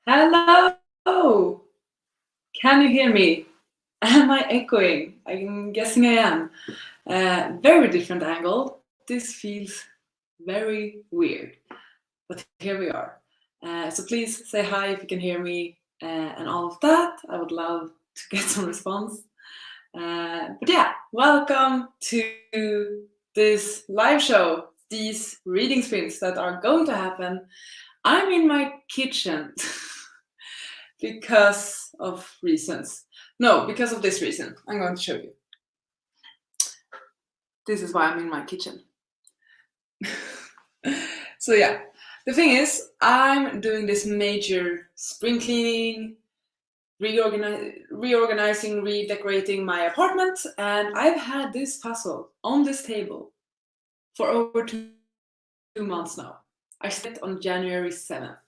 Hello! Can you hear me? Am I echoing? I'm guessing I am. Very different angle. This feels very weird. But here we are. So please say hi if you can hear me and all of that. I would love to get some response. But yeah, welcome to this live show, these reading sprints that are going to happen. I'm in my kitchen because of reasons. No, because of this reason. I'm going to show you. This is why I'm in my kitchen. So yeah, the thing is, I'm doing this major spring cleaning, reorganizing, redecorating my apartment, and I've had this puzzle on this table for over 2 months now. I started on January 7th,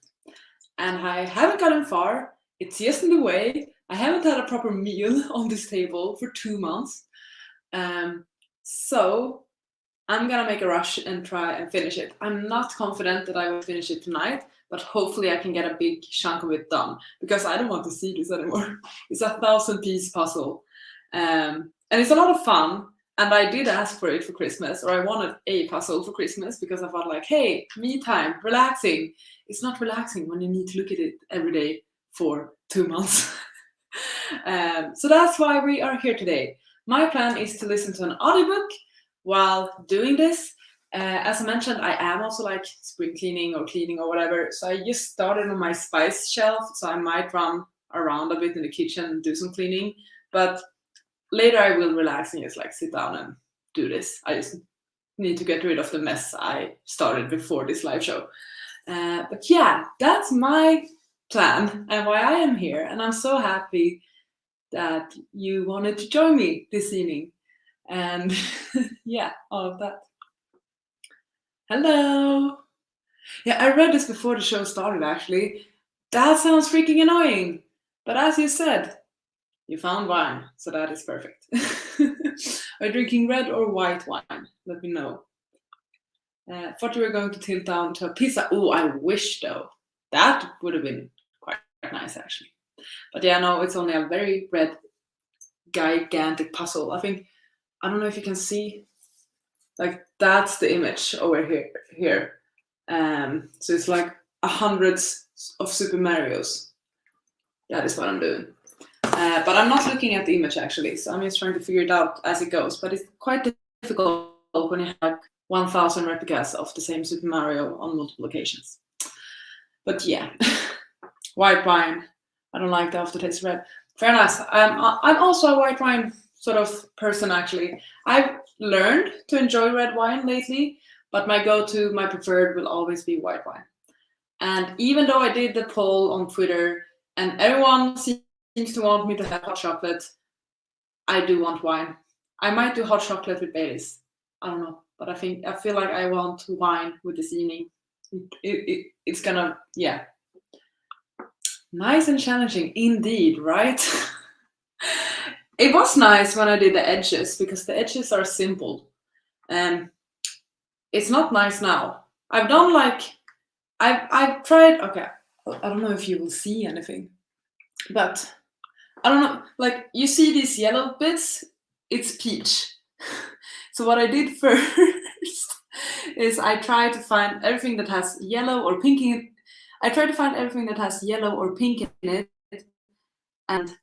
and I haven't gotten far. It's just in the way. I haven't had a proper meal on this table for 2 months. So I'm gonna make a rush and try and finish it. I'm not confident that I will finish it tonight, but hopefully I can get a big chunk of it done because I don't want to see this anymore. It's a 1,000-piece puzzle. And it's a lot of fun. And I did ask for it for Christmas, or I wanted a puzzle for Christmas because I thought like, hey, me time, relaxing. It's not relaxing when you need to look at it every day for 2 months. So that's why we are here today. My plan is to listen to an audiobook while doing this. As I mentioned, I am also like spring cleaning or whatever. So I just started on my spice shelf. So I might run around a bit in the kitchen and do some cleaning. But later I will relax and just like sit down and do this. I just need to get rid of the mess I started before this live show. But yeah, that's my plan and why I am here. And I'm so happy that you wanted to join me this evening. And yeah, all of that. Hello. Yeah, I read this before the show started actually. That sounds freaking annoying. But as you said, you found wine, so that is perfect. Are you drinking red or white wine? Let me know. Thought you were going to tilt down to a pizza. Oh, I wish though. That would have been quite nice actually. But yeah, no, it's only a very red, gigantic puzzle. I don't know if you can see. Like that's the image over here. So it's like hundreds of Super Marios. That is what I'm doing. But I'm not looking at the image actually, so I'm just trying to figure it out as it goes. But it's quite difficult when you have 1,000 replicas of the same Super Mario on multiple occasions. But yeah, white wine. I don't like the aftertaste red. Very nice. I'm also a white wine sort of person actually. I've learned to enjoy red wine lately, but my go-to, my preferred will always be white wine. And even though I did the poll on Twitter and everyone seems to want me to have hot chocolate, I do want wine. I might do hot chocolate with Baileys. I don't know, but I feel like I want wine with this evening. It's gonna, yeah. Nice and challenging indeed, right? It was nice when I did the edges because the edges are simple. It's not nice now. I've done like I've tried. Okay, I don't know if you will see anything, but I don't know. Like you see these yellow bits, it's peach. So what I did first is I tried to find everything that has yellow or pink in it. I tried to find everything that has yellow or pink in it, and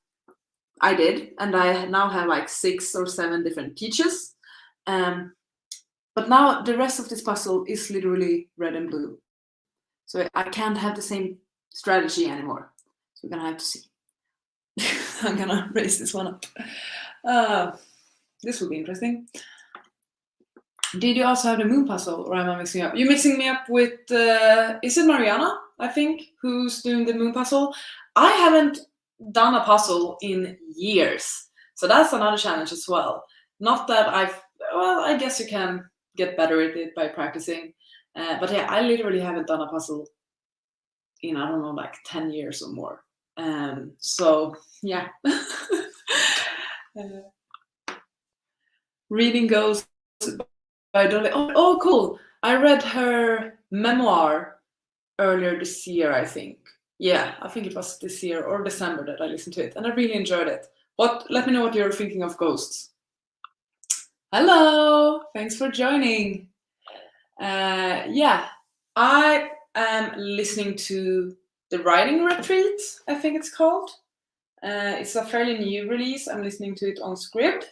I did, and I now have like 6 or 7 different peaches. But now the rest of this puzzle is literally red and blue. So I can't have the same strategy anymore. So we're gonna have to see. I'm gonna raise this one up. This will be interesting. Did you also have the moon puzzle, or am I mixing up? You're mixing me up with, is it Mariana, I think, who's doing the moon puzzle? I haven't done a puzzle in years. So that's another challenge as well. Not that I guess you can get better at it by practicing. But yeah, I literally haven't done a puzzle in, I don't know, like 10 years or more. So yeah. Reading Goes by Dolly. Oh, cool. I read her memoir earlier this year, I think. Yeah, I think it was this year or December that I listened to it, and I really enjoyed it. Let me know what you're thinking of Ghosts. Hello, thanks for joining. Yeah, I am listening to The Writing Retreat, I think it's called. It's a fairly new release. I'm listening to it on Scribd,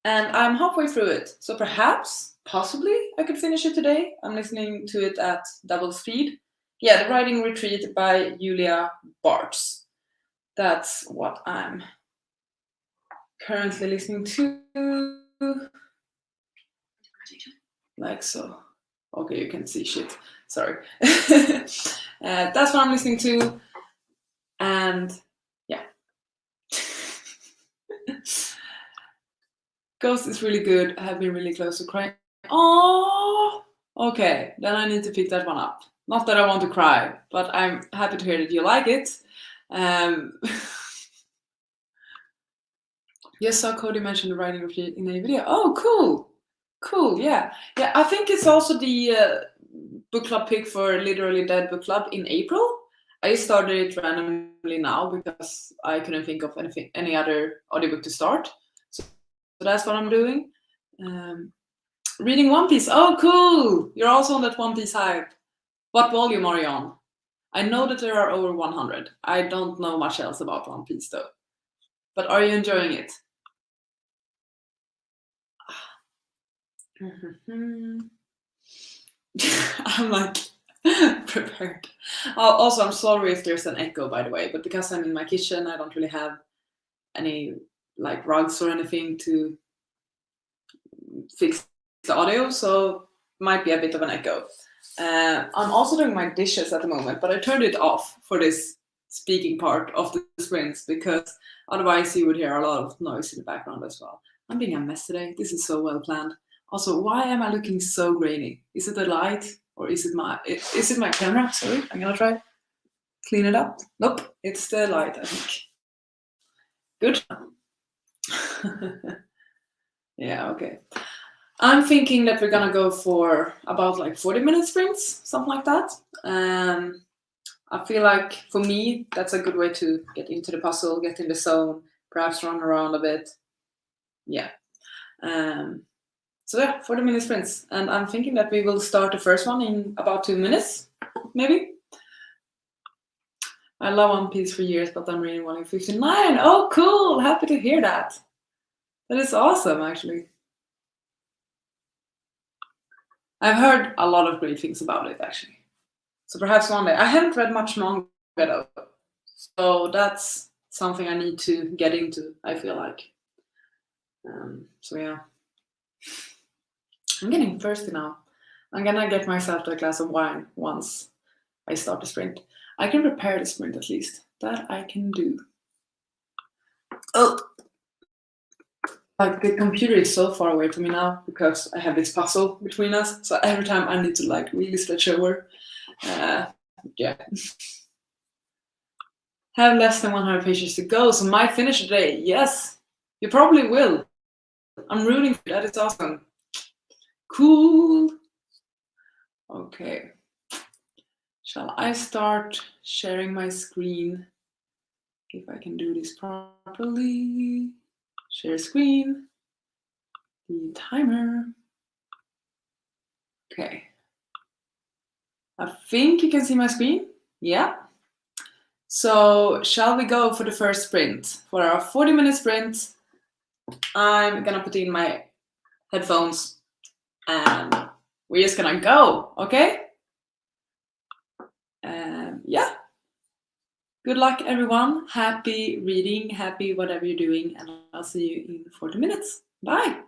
and I'm halfway through it. So perhaps, possibly, I could finish it today. I'm listening to it at double speed. Yeah, The Writing Retreat by Julia Bartz. That's what I'm currently listening to. Like so. Okay, you can see shit. Sorry. That's what I'm listening to. And yeah. Ghost is really good. I have been really close to crying. Oh, okay. Then I need to pick that one up. Not that I want to cry, but I'm happy to hear that you like it. Yes, saw Cody mention the writing of it in a video. Oh, cool. Cool, yeah. Yeah, I think it's also the book club pick for Literally Dead book club in April. I started it randomly now because I couldn't think of any other audiobook to start. So that's what I'm doing. Reading One Piece. Oh, cool! You're also on that One Piece hype. What volume are you on? I know that there are over 100. I don't know much else about One Piece though. But are you enjoying it? I'm like prepared. Also, I'm sorry if there's an echo, by the way, but because I'm in my kitchen, I don't really have any like rugs or anything to fix the audio, so might be a bit of an echo. I'm also doing my dishes at the moment, but I turned it off for this speaking part of the sprints because otherwise you would hear a lot of noise in the background as well. I'm being a mess today. This is so well planned. Also, why am I looking so grainy? Is it the light or is it my camera? Sorry, I'm gonna try clean it up. Nope, it's the light, I think. Good. Yeah, okay. I'm thinking that we're gonna go for about like 40-minute sprints, something like that. I feel like for me, that's a good way to get into the puzzle, get in the zone, perhaps run around a bit. Yeah. So yeah, 40-minute sprints. And I'm thinking that we will start the first one in about 2 minutes, maybe. I love One Piece for years, but I'm reading 159. Oh, cool! Happy to hear that. That is awesome, actually. I've heard a lot of great things about it, actually. So perhaps one day. I haven't read much manga though, so that's something I need to get into. I feel like. So yeah, I'm getting thirsty now. I'm gonna get myself a glass of wine once I start the sprint. I can prepare the sprint at least. That I can do. Oh, like the computer is so far away from me now because I have this puzzle between us. So every time I need to like really stretch over. Yeah. Have less than 100 pages to go, so might finish today. Yes, you probably will. I'm rooting for that. It's awesome. Cool. Okay. Shall I start sharing my screen? If I can do this properly. Share screen. The timer. Okay. I think you can see my screen. Yeah. So shall we go for the first sprint? For our 40-minute sprint, I'm gonna put in my headphones and we're just gonna go, okay? Yeah. Good luck, everyone. Happy reading, happy whatever you're doing, and I'll see you in 40 minutes. Bye.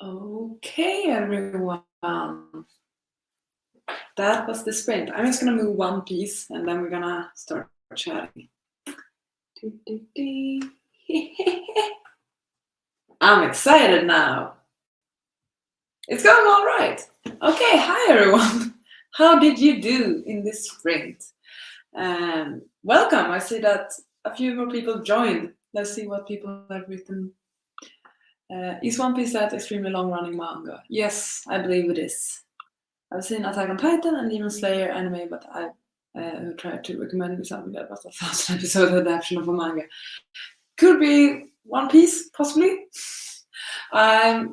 Okay, everyone. That was the sprint. I'm just gonna move one piece and then we're gonna start chatting. I'm excited now. It's going all right. Okay, hi everyone. How did you do in this sprint? Welcome. I see that a few more people joined. Let's see what people have written. Is One Piece that extremely long-running manga? Yes, I believe it is. I've seen Attack on Titan and Demon Slayer anime, but I tried to recommend me something that was a 1,000-episode adaptation of a manga. Could be One Piece, possibly. I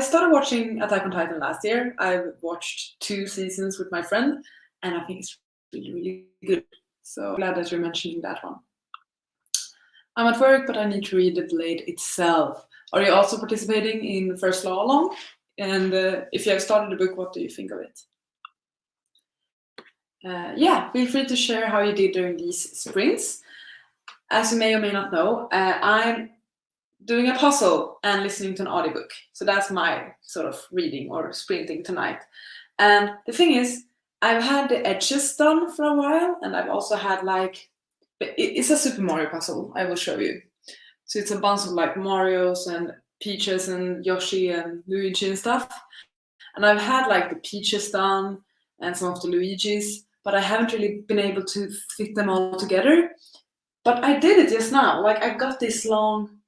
started watching Attack on Titan last year. I watched 2 seasons with my friend, and I think it's really, really good. So glad that you're mentioning that one. I'm at work, but I need to read the Blade itself. Are you also participating in First Law Along? And if you have started the book, what do you think of it? Yeah, feel free to share how you did during these sprints. As you may or may not know, I'm doing a puzzle and listening to an audiobook. So that's my sort of reading or sprinting tonight. And the thing is, I've had the edges done for a while, and I've also had like, it's a Super Mario puzzle, I will show you. So it's a bunch of like Marios and Peaches and Yoshi and Luigi and stuff. And I've had like the Peaches done and some of the Luigis, but I haven't really been able to fit them all together. But I did it just now. Like I got this long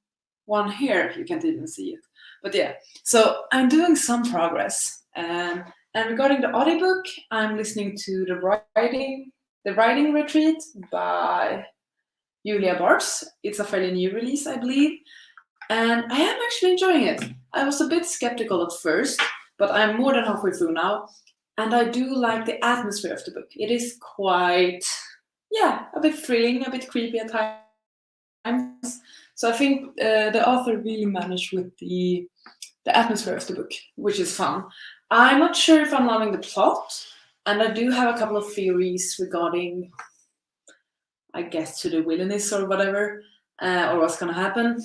one here. You can't even see it. But yeah, so I'm doing some progress. And regarding the audiobook, I'm listening to the Writing Retreat by Julia Bars. It's a fairly new release, I believe. And I am actually enjoying it. I was a bit skeptical at first, but I'm more than halfway through now. And I do like the atmosphere of the book. It is quite, yeah, a bit thrilling, a bit creepy at times. So I think the author really managed with the atmosphere of the book, which is fun. I'm not sure if I'm loving the plot, and I do have a couple of theories regarding, I guess, to the villainess or whatever, or what's gonna happen.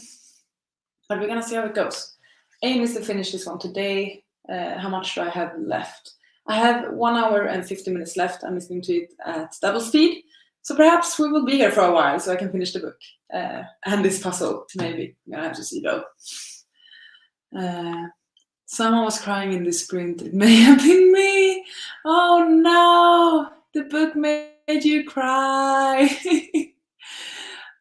But we're gonna see how it goes. Aim is to finish this one today. How much do I have left? I have 1 hour and 50 minutes left. I'm listening to it at double speed. So perhaps we will be here for a while so I can finish the book. And this puzzle, maybe. I'm gonna have to see though. Someone was crying in this sprint. It may have been me. Oh no! The book made you cry.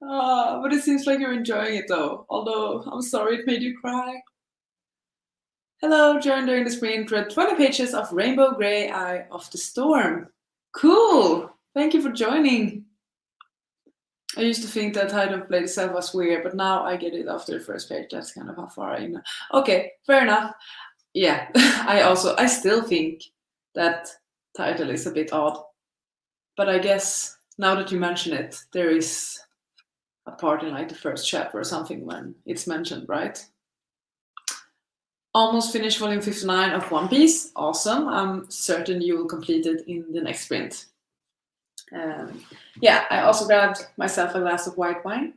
Oh, but it seems like you're enjoying it though. Although I'm sorry it made you cry. Hello, join during the sprint. Read 20 pages of Rainbow Grey Eye of the Storm. Cool! Thank you for joining. I used to think that Title Blade itself was weird, but now I get it after the first page. That's kind of how far I am. Okay, fair enough. Yeah, I still think that title is a bit odd. But I guess now that you mention it, there is a part in like the first chapter or something when it's mentioned, right? Almost finished volume 59 of One Piece. Awesome. I'm certain you will complete it in the next sprint. Yeah, I also grabbed myself a glass of white wine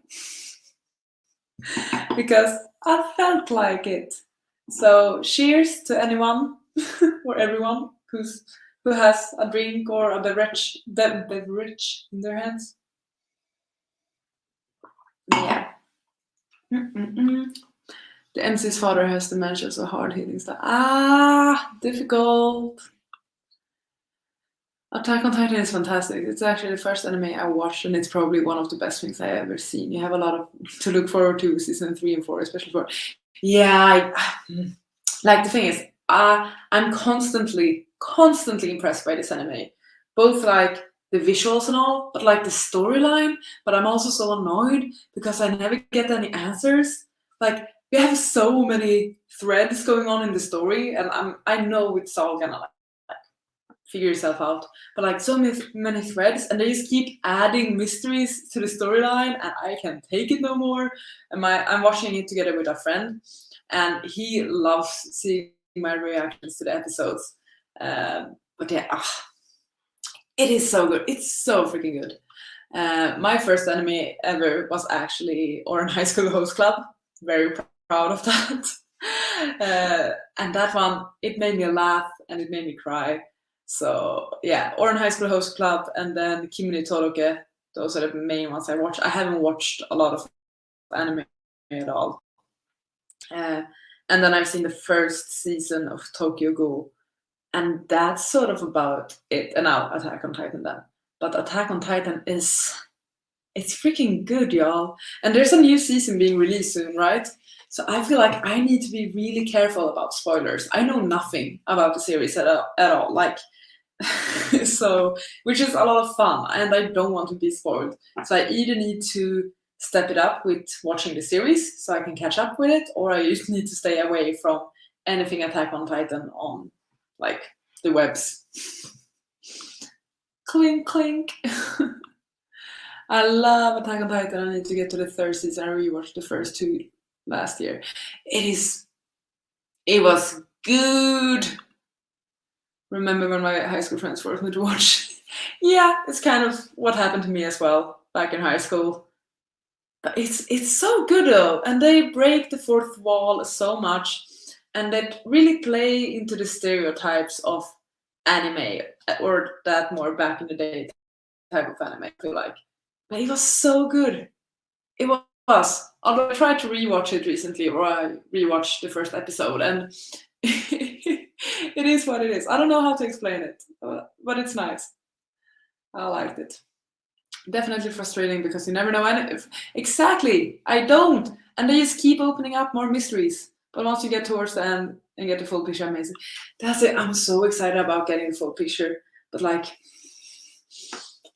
because I felt like it. So cheers to anyone or everyone who has a drink or a beverage in their hands. Yeah. The MC's father has dementia, so hard-hitting stuff. Difficult. Attack on Titan is fantastic. It's actually the first anime I watched, and it's probably one of the best things I've ever seen. You have a lot to look forward to season 3 and 4, especially for. Yeah, like the thing is, I'm constantly impressed by this anime, both like the visuals and all, but like the storyline. But I'm also so annoyed because I never get any answers. Like we have so many threads going on in the story, and I know it's all gonna like figure yourself out, but like so many threads, and they just keep adding mysteries to the storyline, and I can't take it no more. And I'm watching it together with a friend, and he loves seeing my reactions to the episodes. But yeah, it is so good. It's so freaking good. My first anime ever was actually Oran High School Host Club. Very proud of that. And that one, it made me laugh and it made me cry. So yeah, Oran High School Host Club and then Kimi ni Toroke. Those are the main ones I watch. I haven't watched a lot of anime at all. And then I've seen the first season of Tokyo Ghoul, and that's sort of about it. And now Attack on Titan then. But Attack on Titan it's freaking good, y'all. And there's a new season being released soon, right? So I feel like I need to be really careful about spoilers. I know nothing about the series at all. Like, so, which is a lot of fun, and I don't want to be spoiled. So I either need to step it up with watching the series so I can catch up with it, or I just need to stay away from anything Attack on Titan on, like, the webs. Clink, clink. I love Attack on Titan. I need to get to the third season. I rewatched the first two last year. It was good. Remember when my high school friends forced me to watch? Yeah, it's kind of what happened to me as well back in high school. But it's so good though, and they break the fourth wall so much, and they really play into the stereotypes of anime, or that more back in the day type of anime, I feel like. But it was so good. It was. Although I tried to rewatch it recently, or I rewatched the first episode, and it is what it is. I don't know how to explain it, but it's nice. I liked it. Definitely frustrating because you never know exactly. I don't, and they just keep opening up more mysteries. But once you get towards the end and get the full picture, amazing. That's it. I'm so excited about getting the full picture, but like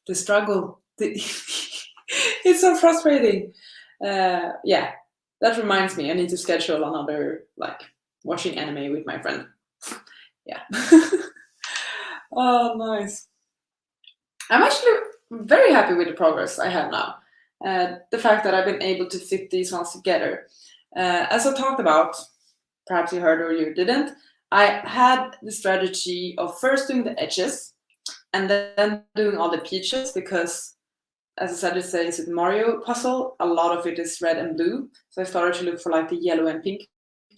the struggle, it's so frustrating. Yeah, that reminds me. I need to schedule another like watching anime with my friend. Yeah. Oh, nice. I'm actually very happy with the progress I have now. The fact that I've been able to fit these ones together. As I talked about, perhaps you heard or you didn't, I had the strategy of first doing the edges and then doing all the peaches because, as I said, it's a Super Mario puzzle. A lot of it is red and blue. So I started to look for like the yellow and pink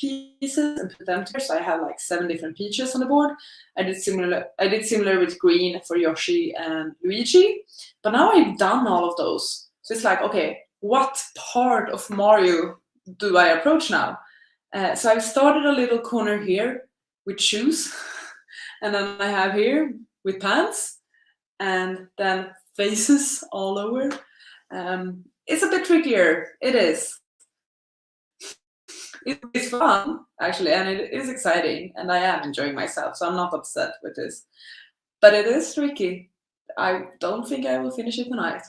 pieces and put them together. So I have like 7 different peaches on the board. I did similar with green for Yoshi and Luigi. But now I've done all of those. So it's like, okay, what part of Mario do I approach now? So I've started a little corner here with shoes. And then I have here with pants. And then faces all over. It's a bit trickier. It is. It's fun, actually, and it is exciting, and I am enjoying myself, so I'm not upset with this. But it is tricky. I don't think I will finish it tonight.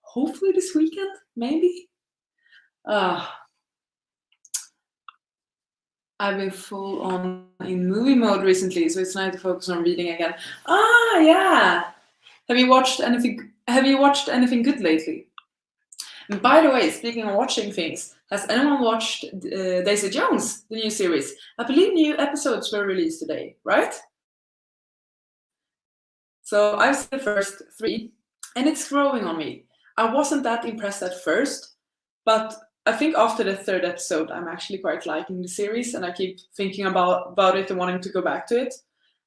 Hopefully this weekend, maybe. I've been full on in movie mode recently, so it's nice to focus on reading again. Yeah. Have you watched anything good lately? And by the way, speaking of watching things, has anyone watched Daisy Jones, the new series? I believe new episodes were released today, right? So I've seen the first 3, and it's growing on me. I wasn't that impressed at first, but I think after the 3rd episode, I'm actually quite liking the series, and I keep thinking about it and wanting to go back to it.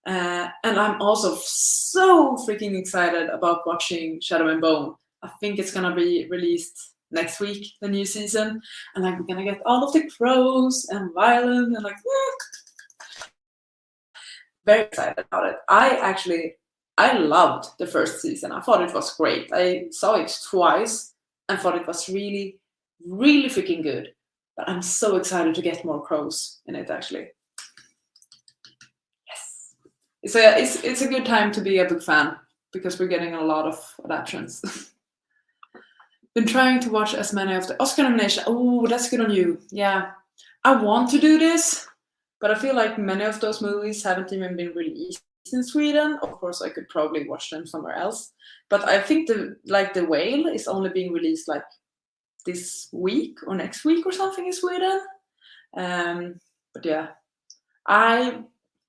And I'm also so freaking excited about watching Shadow and Bone. I think it's gonna be released next week, the new season, and like we're gonna get all of the crows and violin and like very excited about it. I loved the first season. I thought it was great. I saw it twice and thought it was really, really freaking good. But I'm so excited to get more crows in it actually. Yes. So yeah, it's a good time to be a book fan because we're getting a lot of adaptations. Been trying to watch as many of the Oscar nominations. Oh, that's good on you. Yeah. I want to do this, but I feel like many of those movies haven't even been released in Sweden. Of course, I could probably watch them somewhere else. But I think the Whale is only being released like this week or next week or something in Sweden. But yeah, I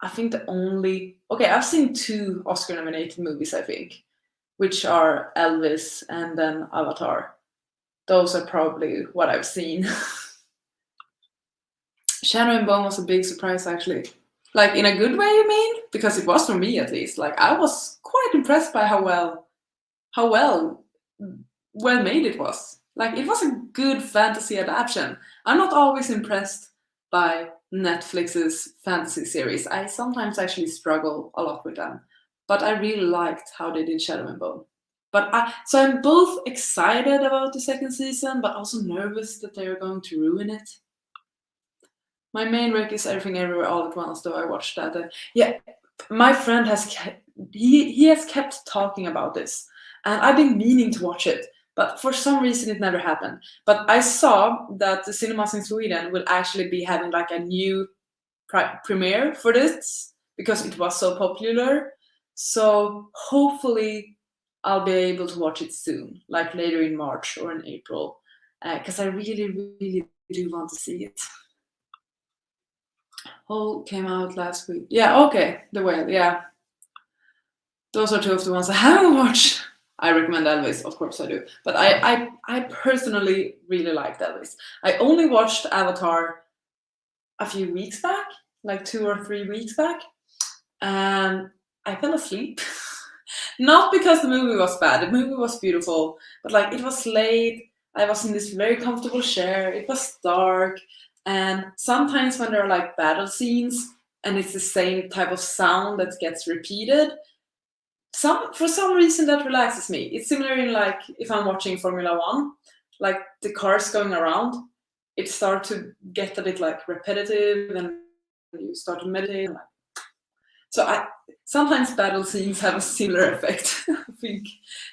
think I've seen 2 Oscar nominated movies, I think, which are Elvis and then Avatar. Those are probably what I've seen. Shadow and Bone was a big surprise, actually. Like, in a good way, you mean? Because it was for me, at least. Like, I was quite impressed by how well made it was. Like, it was a good fantasy adaptation. I'm not always impressed by Netflix's fantasy series. I sometimes actually struggle a lot with them. But I really liked how they did Shadow and Bone. So I'm both excited about the second season, but also nervous that they're going to ruin it. My main rec is Everything Everywhere All at Once, though I watched that. Yeah, my friend he has kept talking about this, and I've been meaning to watch it, but for some reason it never happened. But I saw that the cinemas in Sweden will actually be having like a new premiere for this because it was so popular. So hopefully I'll be able to watch it soon, like later in March or in April, because I really, really do want to see it. Hole came out last week. Yeah, okay. The Whale, yeah. Those are two of the ones I haven't watched. I recommend Elvis, of course I do. But I personally really liked Elvis. I only watched Avatar a few weeks back, like 2 or 3 weeks back, and I fell asleep. Not because the movie was bad. The movie was beautiful, but like it was late. I was in this very comfortable chair. It was dark, and sometimes when there are like battle scenes and it's the same type of sound that gets repeated, for some reason that relaxes me. It's similar in like if I'm watching Formula One, like the cars going around, it starts to get a bit like repetitive, and you start to meditate. So I sometimes battle scenes have a similar effect, I think.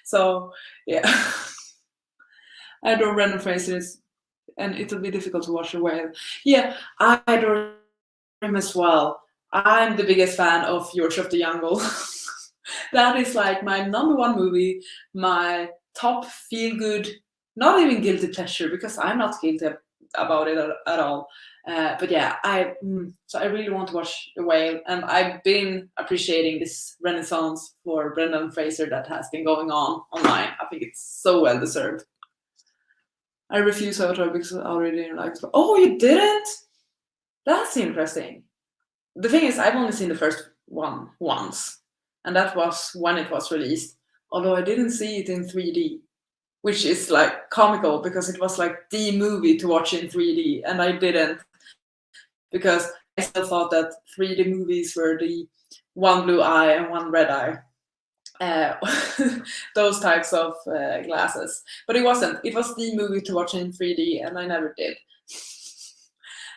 So yeah, I adore Brendan Fraser, and it'll be difficult to watch The Whale. Yeah, I adore him as well. I'm the biggest fan of George of the Jungle. That is like my number one movie, my top feel good, not even guilty pleasure because I'm not guilty about it at all. But yeah, so I really want to watch The Whale, and I've been appreciating this renaissance for Brendan Fraser that has been going on online. I think it's so well deserved. I refuse Avatar because I already didn't like it. Oh, you didn't? That's interesting. The thing is, I've only seen the first one once, and that was when it was released. Although I didn't see it in 3D, which is like comical because it was like the movie to watch in 3D, and I didn't because I still thought that 3D movies were the one blue eye and one red eye. Those types of glasses. But it wasn't. It was the movie to watch in 3D, and I never did.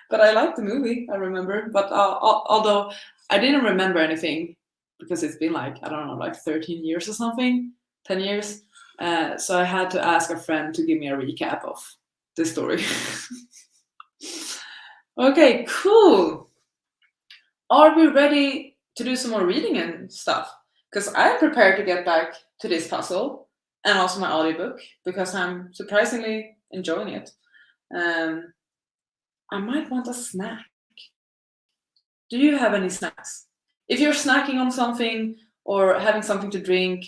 But I liked the movie, I remember. But although I didn't remember anything because it's been like, I don't know, like 13 years or something, 10 years. So I had to ask a friend to give me a recap of the story. Okay, cool. Are we ready to do some more reading and stuff? Because I'm prepared to get back to this puzzle and also my audiobook because I'm surprisingly enjoying it. I might want a snack. Do you have any snacks? If you're snacking on something or having something to drink,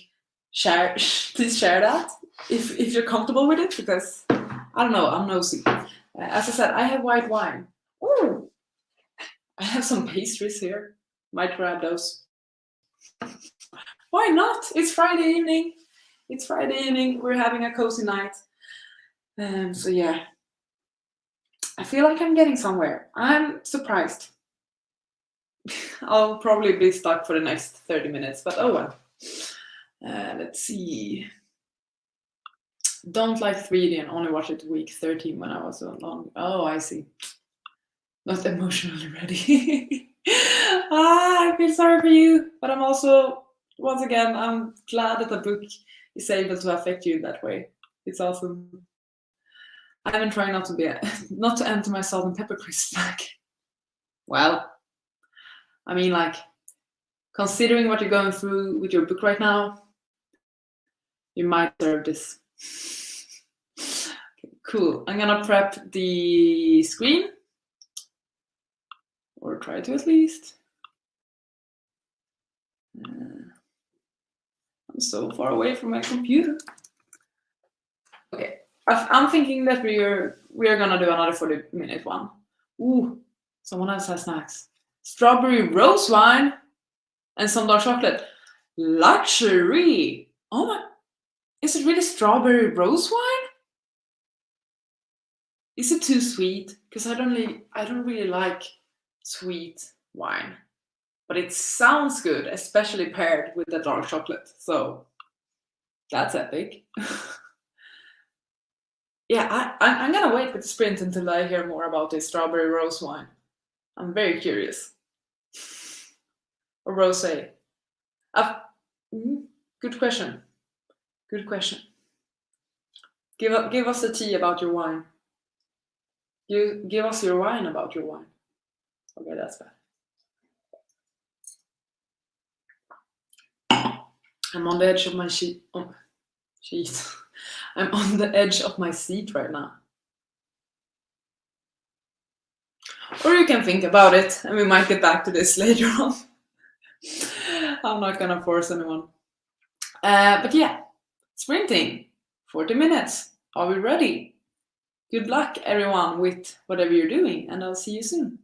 please share that if you're comfortable with it, because I don't know, I'm nosy. As I said, I have white wine. Ooh, I have some pastries here. Might grab those. Why not? It's Friday evening. It's Friday evening. We're having a cozy night. So yeah, I feel like I'm getting somewhere. I'm surprised. I'll probably be stuck for the next 30 minutes, but oh well. Let's see. Don't like 3D and only watch it week 13 when I was so long. Oh, I see. Not emotionally ready. I feel sorry for you, but I'm also, once again, I'm glad that the book is able to affect you in that way. It's awesome. I've been trying not to enter my salt and pepper crisp back. Well, I mean, like, considering what you're going through with your book right now, you might deserve this. Okay, cool. I'm gonna prep the screen, or try to at least. I'm so far away from my computer. Okay, I'm thinking that we are gonna do another 40-minute one. Ooh, Someone else has snacks. Strawberry rose wine and some dark chocolate. Luxury. Oh my! Is it really strawberry rose wine? Is it too sweet? Because I don't really like sweet wine, but it sounds good, especially paired with the dark chocolate. So that's epic. Yeah, I'm gonna wait with the sprint until I hear more about this strawberry rose wine. I'm very curious. Or rosé. Mm, good question. Good question. Give us the tea about your wine. You give us your wine about your wine. Okay, that's bad. I'm on the edge of my sheet. Oh, sheet. I'm on the edge of my seat right now. Or you can think about it, and we might get back to this later on. I'm not gonna force anyone. But yeah, sprinting, 40 minutes. Are we ready? Good luck, everyone, with whatever you're doing, and I'll see you soon.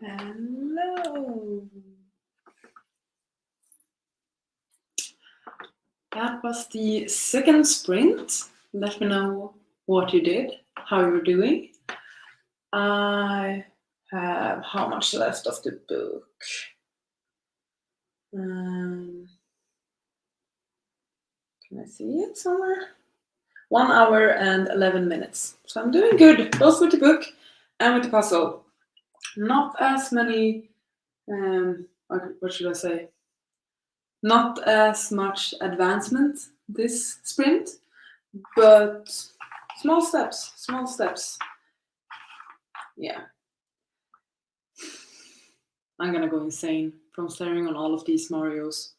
Hello. That was the second sprint. Let me know what you did, how you're doing. I have how much left of the book? Can I see it somewhere? 1 hour and 11 minutes. So I'm doing good, both with the book and with the puzzle. Not as many, what should I say? Not as much advancement this sprint, but small steps, small steps. Yeah. I'm gonna go insane from staring on all of these Marios.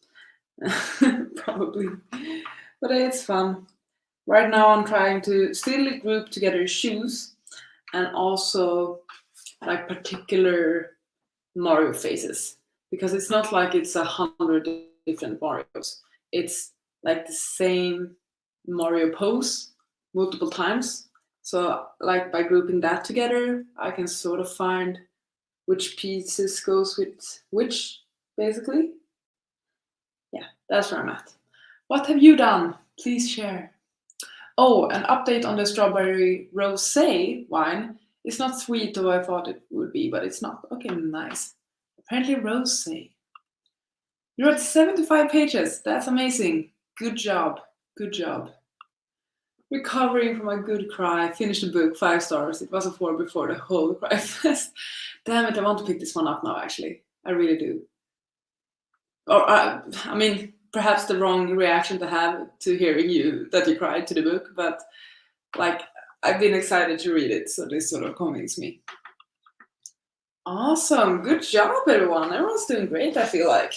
Probably. But it's fun. Right now I'm trying to still group together shoes and also like particular Mario faces. Because it's not like it's 100 different Marios. It's like the same Mario pose multiple times. So like by grouping that together, I can sort of find which pieces goes with which, basically. Yeah, that's where I'm at. What have you done? Please share. Oh, an update on the strawberry rosé wine. It's not sweet, though I thought it would be, but it's not. Okay, nice. Apparently rosé. You're at 75 pages. That's amazing. Good job. Good job. Recovering from a good cry. Finished the book, 5 stars. It was a 4 before the whole cry fest. Damn it, I want to pick this one up now, actually. I really do. Or, I mean, perhaps the wrong reaction to have to hearing you that you cried to the book, but like I've been excited to read it, so this sort of convinced me. Awesome, good job, everyone. Everyone's doing great. I feel like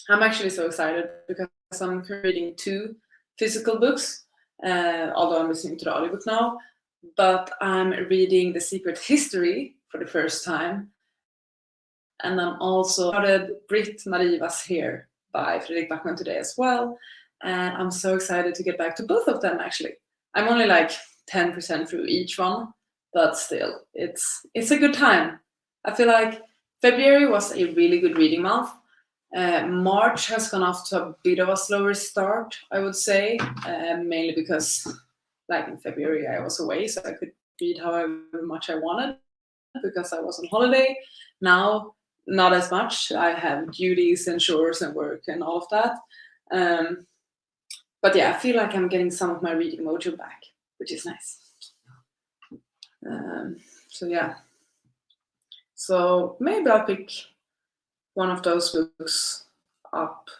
I'm actually so excited because I'm reading 2 physical books, although I'm listening to the audiobook now. But I'm reading The Secret History for the first time, and I'm also started Britt-Marie Was Here by Fredrik Backman today as well. And I'm so excited to get back to both of them, actually. I'm only like 10% through each one, but still, it's a good time. I feel like February was a really good reading month. March has gone off to a bit of a slower start, I would say, mainly because like in February I was away, so I could read however much I wanted because I was on holiday. Now, not as much. I have duties and chores and work and all of that. But yeah, I feel like I'm getting some of my reading mojo back, which is nice. So yeah. So maybe I'll pick one of those books up.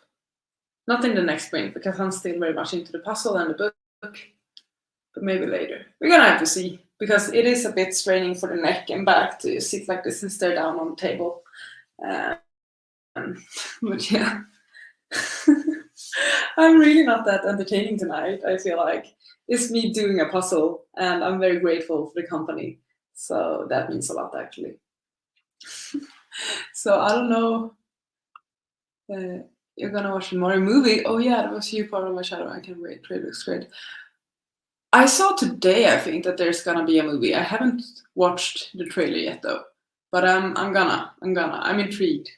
Not in the next sprint, because I'm still very much into the puzzle and the book, but maybe later. We're gonna have to see, because it is a bit straining for the neck and back to sit like this and stare down on the table. But yeah. I'm really not that entertaining tonight. I feel like it's me doing a puzzle, and I'm very grateful for the company. So that means a lot, actually. So I don't know. You're gonna watch the Mario movie? Oh yeah, that was you, part of my shadow. I can wait. It looks great. I saw today, I think, that there's gonna be a movie. I haven't watched the trailer yet, though. But I'm gonna. I'm intrigued.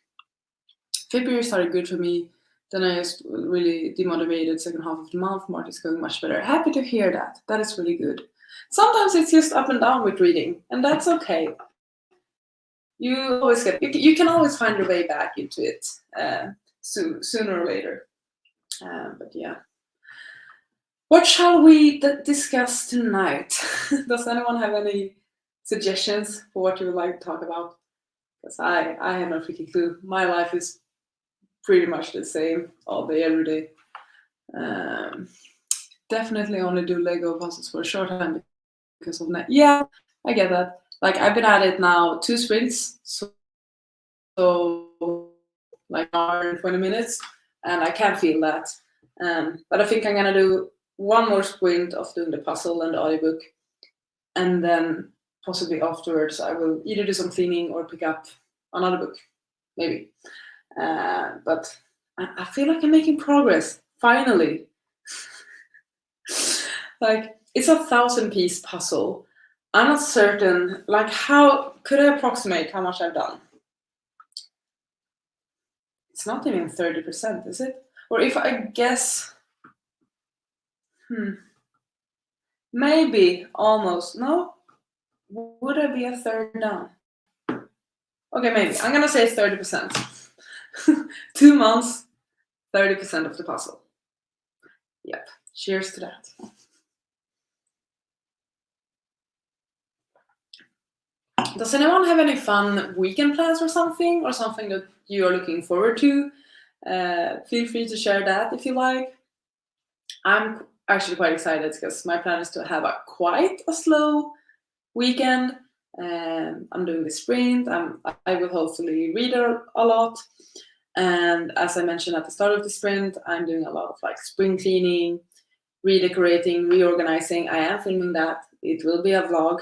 February started good for me. Then I just really demotivated second half of the month. March is going much better. Happy to hear that. That is really good. Sometimes it's just up and down with reading, and that's okay. You always get. You can always find your way back into it sooner or later. But yeah. What shall we discuss tonight? Does anyone have any suggestions for what you would like to talk about? Because I have no freaking clue. My life is pretty much the same all day, every day. Definitely only do Lego puzzles for a short time because of that. Yeah, I get that. Like I've been at it now 2 sprints, so like an hour and 20 minutes, and I can feel that. But I think I'm gonna do one more sprint of doing the puzzle and the audiobook, and then possibly afterwards I will either do some cleaning or pick up another book, maybe. But I feel like I'm making progress, finally. Like, it's a 1,000-piece puzzle. I'm not certain, like, how could I approximate how much I've done? It's not even 30%, is it? Or if I guess, maybe almost. No, would I be a third down? Okay, maybe. I'm gonna say 30%. 2 months, 30% of the puzzle. Yep. Cheers to that. Does anyone have any fun weekend plans or something that you are looking forward to? Feel free to share that if you like. I'm actually quite excited because my plan is to have quite a slow weekend. I'm doing the sprint. I will hopefully read a lot. And as I mentioned at the start of the sprint, I'm doing a lot of like spring cleaning, redecorating, reorganizing. I am filming that. It will be a vlog.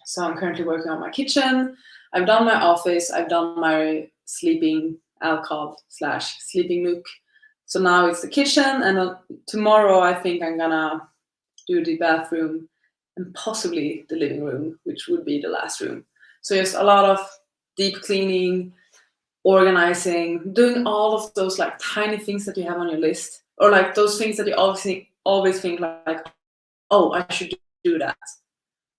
So I'm currently working on my kitchen. I've done my office. I've done my sleeping alcove / sleeping nook. So now it's the kitchen, and tomorrow I think I'm gonna do the bathroom and possibly the living room, which would be the last room. So just a lot of deep cleaning, organizing, doing all of those like tiny things that you have on your list, or like those things that you always think like, oh, I should do that,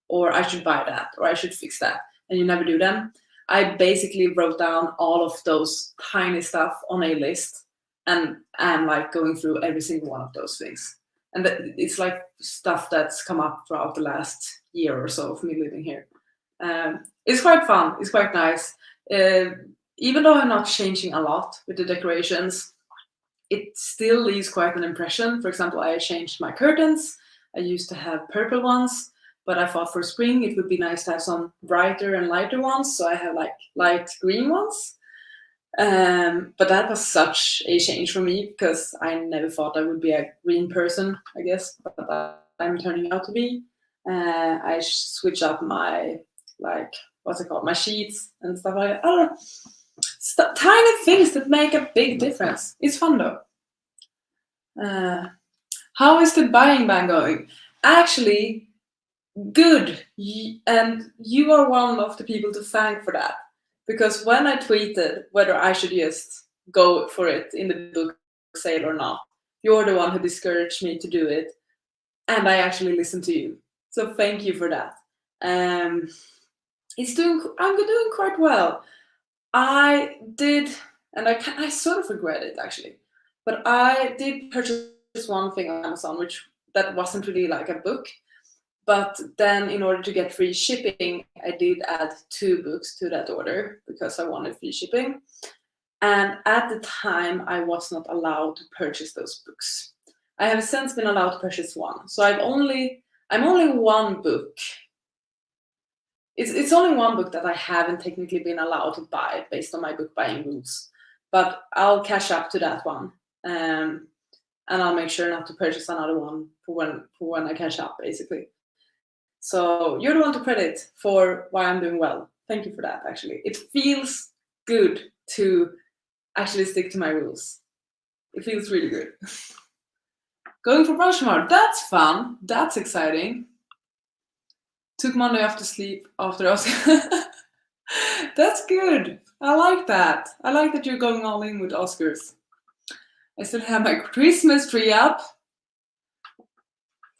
or I should buy that, or I should fix that, and you never do them. I basically wrote down all of those tiny stuff on a list, and I'm like going through every single one of those things. And it's like stuff that's come up throughout the last year or so of me living here. It's quite fun. It's quite nice. Even though I'm not changing a lot with the decorations, it still leaves quite an impression. For example, I changed my curtains. I used to have purple ones, but I thought for spring it would be nice to have some brighter and lighter ones. So I have like light green ones. But that was such a change for me because I never thought I would be a green person, I guess, but I'm turning out to be. I switch up my, like, what's it called, my sheets and stuff like that. I don't know. Tiny things that make a big difference. It's fun though. How is the buying ban going? Actually, good. And you are one of the people to thank for that. Because when I tweeted whether I should just go for it in the book sale or not, you're the one who discouraged me to do it. And I actually listened to you. So thank you for that. I'm doing quite well. I did, and I sort of regret it actually, but I did purchase one thing on Amazon, that wasn't really like a book. But then in order to get free shipping, I did add 2 books to that order because I wanted free shipping. And at the time, I was not allowed to purchase those books. I have since been allowed to purchase 1. So I'm only 1 book. It's only 1 book that I haven't technically been allowed to buy based on my book buying rules. But I'll catch up to that one. And I'll make sure not to purchase another one for when I catch up, basically. So you're the one to credit for why I'm doing well. Thank you for that, actually. It feels good to actually stick to my rules. It feels really good. Going for brunch tomorrow, that's fun. That's exciting. Took Monday off to sleep after Oscar. That's good. I like that. I like that you're going all in with Oscars. I still have my Christmas tree up.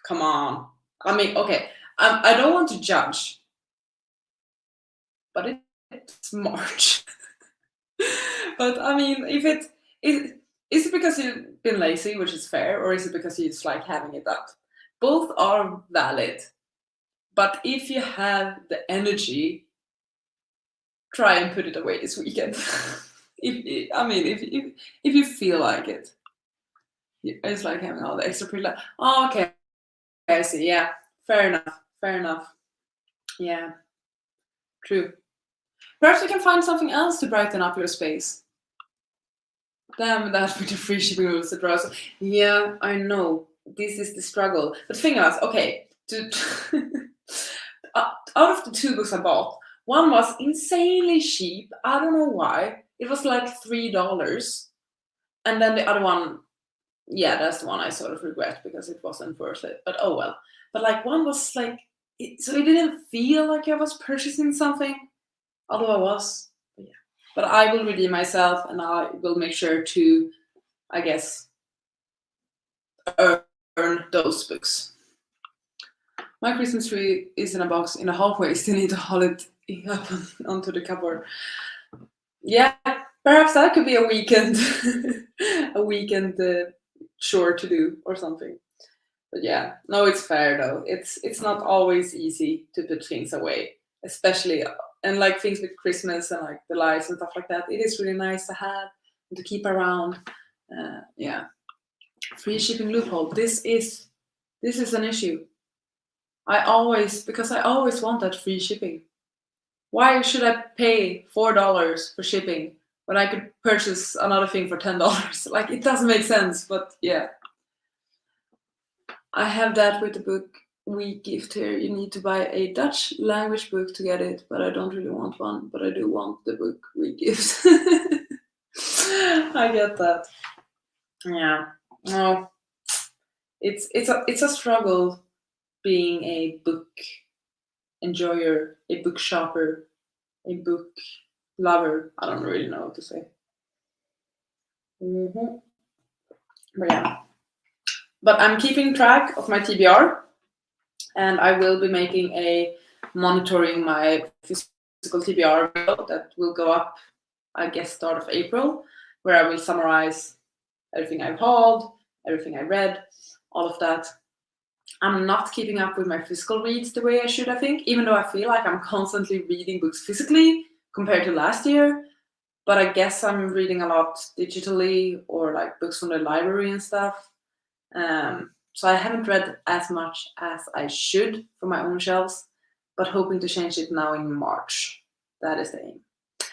Come on. I mean, okay. I don't want to judge, but it's March. But I mean, is it because you've been lazy, which is fair, or is it because you just like having it up? Both are valid, but if you have the energy, try and put it away this weekend. if you feel like it, it's like having all the extra pre. Oh, okay, I see. Yeah, fair enough. Fair enough. Yeah, true. Perhaps you can find something else to brighten up your space. Damn that with the free shipping rules that draws. Yeah, I know. This is the struggle. But think about it, okay, out of the 2 books I bought, one was insanely cheap. I don't know why. It was like $3. And then the other one, yeah, that's the one I sort of regret because it wasn't worth it. But oh well. But like one was like, so it didn't feel like I was purchasing something, although I was. But yeah. But I will redeem myself, and I will make sure to, I guess, earn those books. My Christmas tree is in a box in the hallway. Still need to haul it up onto the cupboard. Yeah, perhaps that could be a weekend, a weekend chore to do or something. But yeah, no, it's fair though. It's not always easy to put things away, especially and like things with Christmas and like the lights and stuff like that. It is really nice to have and to keep around. Yeah, free shipping loophole. This is an issue. Because I always want that free shipping. Why should I pay $4 for shipping when I could purchase another thing for $10? Like it doesn't make sense, but yeah. I have that with the book we gift here. You need to buy a Dutch language book to get it, but I don't really want one, but I do want the book we gift. I get that. Yeah. No. It's a struggle being a book enjoyer, a book shopper, a book lover. I don't really know what to say. But yeah. But I'm keeping track of my TBR, and I will be making a monitoring my physical TBR video that will go up, I guess, start of April, where I will summarize everything I've hauled, everything I read, all of that. I'm not keeping up with my physical reads the way I should, I think, even though I feel like I'm constantly reading books physically compared to last year. But I guess I'm reading a lot digitally or like books from the library and stuff. So I haven't read as much as I should for my own shelves, but hoping to change it now in March. That is the aim.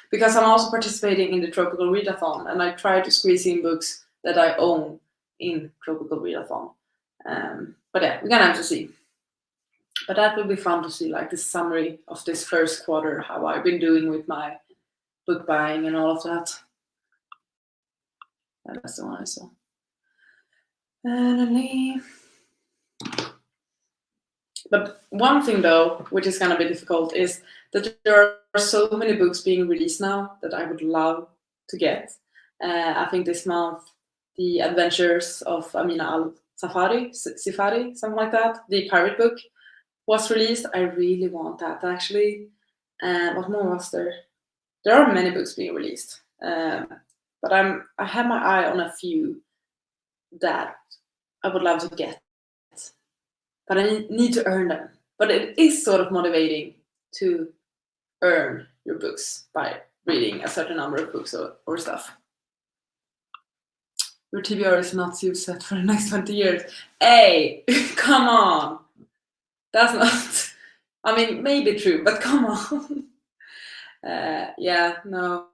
Because I'm also participating in the Tropical Readathon, and I try to squeeze in books that I own in Tropical Readathon. But yeah, we're gonna have to see. But that will be fun to see, like the summary of this first quarter, how I've been doing with my book buying and all of that. Yeah, that's the one I saw. But one thing though, which is gonna be difficult, is that there are so many books being released now that I would love to get. I think this month, The Adventures of Amina Sifari, something like that, the pirate book, was released. I really want that actually. What more was there? There are many books being released, but I have my eye on a few that I would love to get, but I need to earn them. But it is sort of motivating to earn your books by reading a certain number of books or stuff. Your TBR is not you set for the next 20 years. Hey, come on. That's not, I mean, maybe true, but come on. Yeah, no.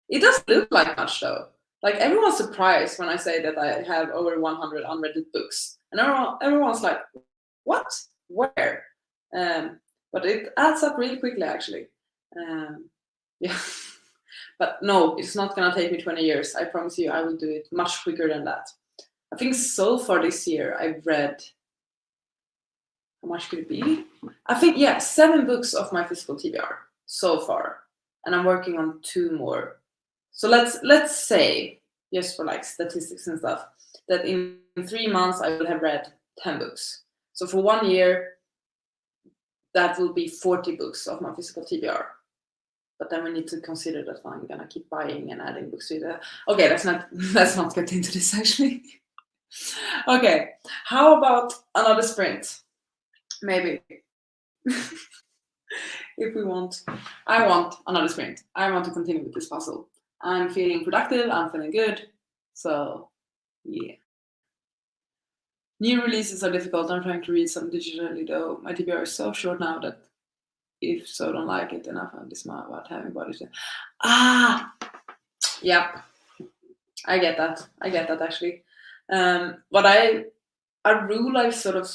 It doesn't look like much though. Like everyone's surprised when I say that I have over 100 unread books, and everyone's like, "What? Where?" But it adds up really quickly, actually. Yeah, but no, it's not gonna take me 20 years. I promise you, I will do it much quicker than that. I think so far this year I've read. How much could it be? I think 7 books of my physical TBR so far, and I'm working on 2 more. So let's say, just for like statistics and stuff, that in 3 months I will have read 10 books. So for 1 year, that will be 40 books of my physical TBR. But then we need to consider that I'm gonna keep buying and adding books to that. Okay, let's not get into this actually. Okay, how about another sprint? Maybe. If we want, I want another sprint. I want to continue with this puzzle. I'm feeling productive, I'm feeling good. So, yeah. New releases are difficult. I'm trying to read some digitally though. My TBR is so short now that if so don't like it enough, I'm dismayed about having body to. Yep. I get that actually. But a rule I've sort of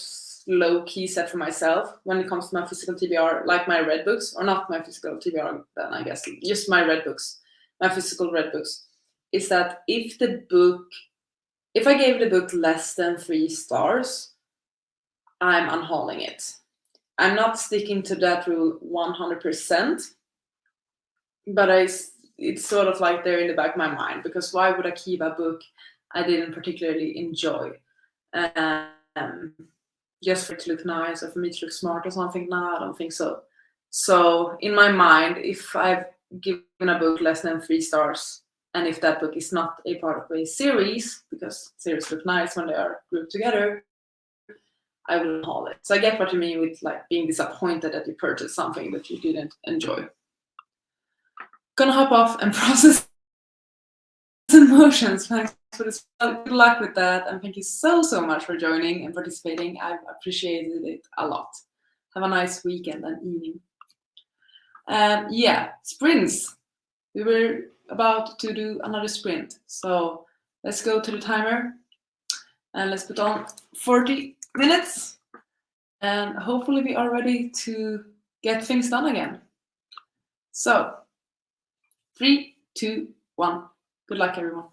low key set for myself when it comes to my physical TBR, like my read books, or not my physical TBR, then I guess just my read books, my physical read books, is that if I gave the book less than 3 stars, I'm unhauling it. I'm not sticking to that rule 100%, but it's sort of like they're in the back of my mind, because why would I keep a book I didn't particularly enjoy, um, just for it to look nice or for me to look smart or something? No, I don't think so. So in my mind, if I've given a book less than 3 stars, and if that book is not a part of a series, because series look nice when they are grouped together, I will haul it. So I get what you mean with like being disappointed that you purchased something that you didn't enjoy. Gonna hop off and process emotions. Thanks for this. Good luck with that, and thank you so much for joining and participating. I've appreciated it a lot. Have a nice weekend and evening. Yeah, sprints. We were about to do another sprint, so let's go to the timer and let's put on 40 minutes, and hopefully we are ready to get things done again. So 3, 2, 1. Good luck, everyone.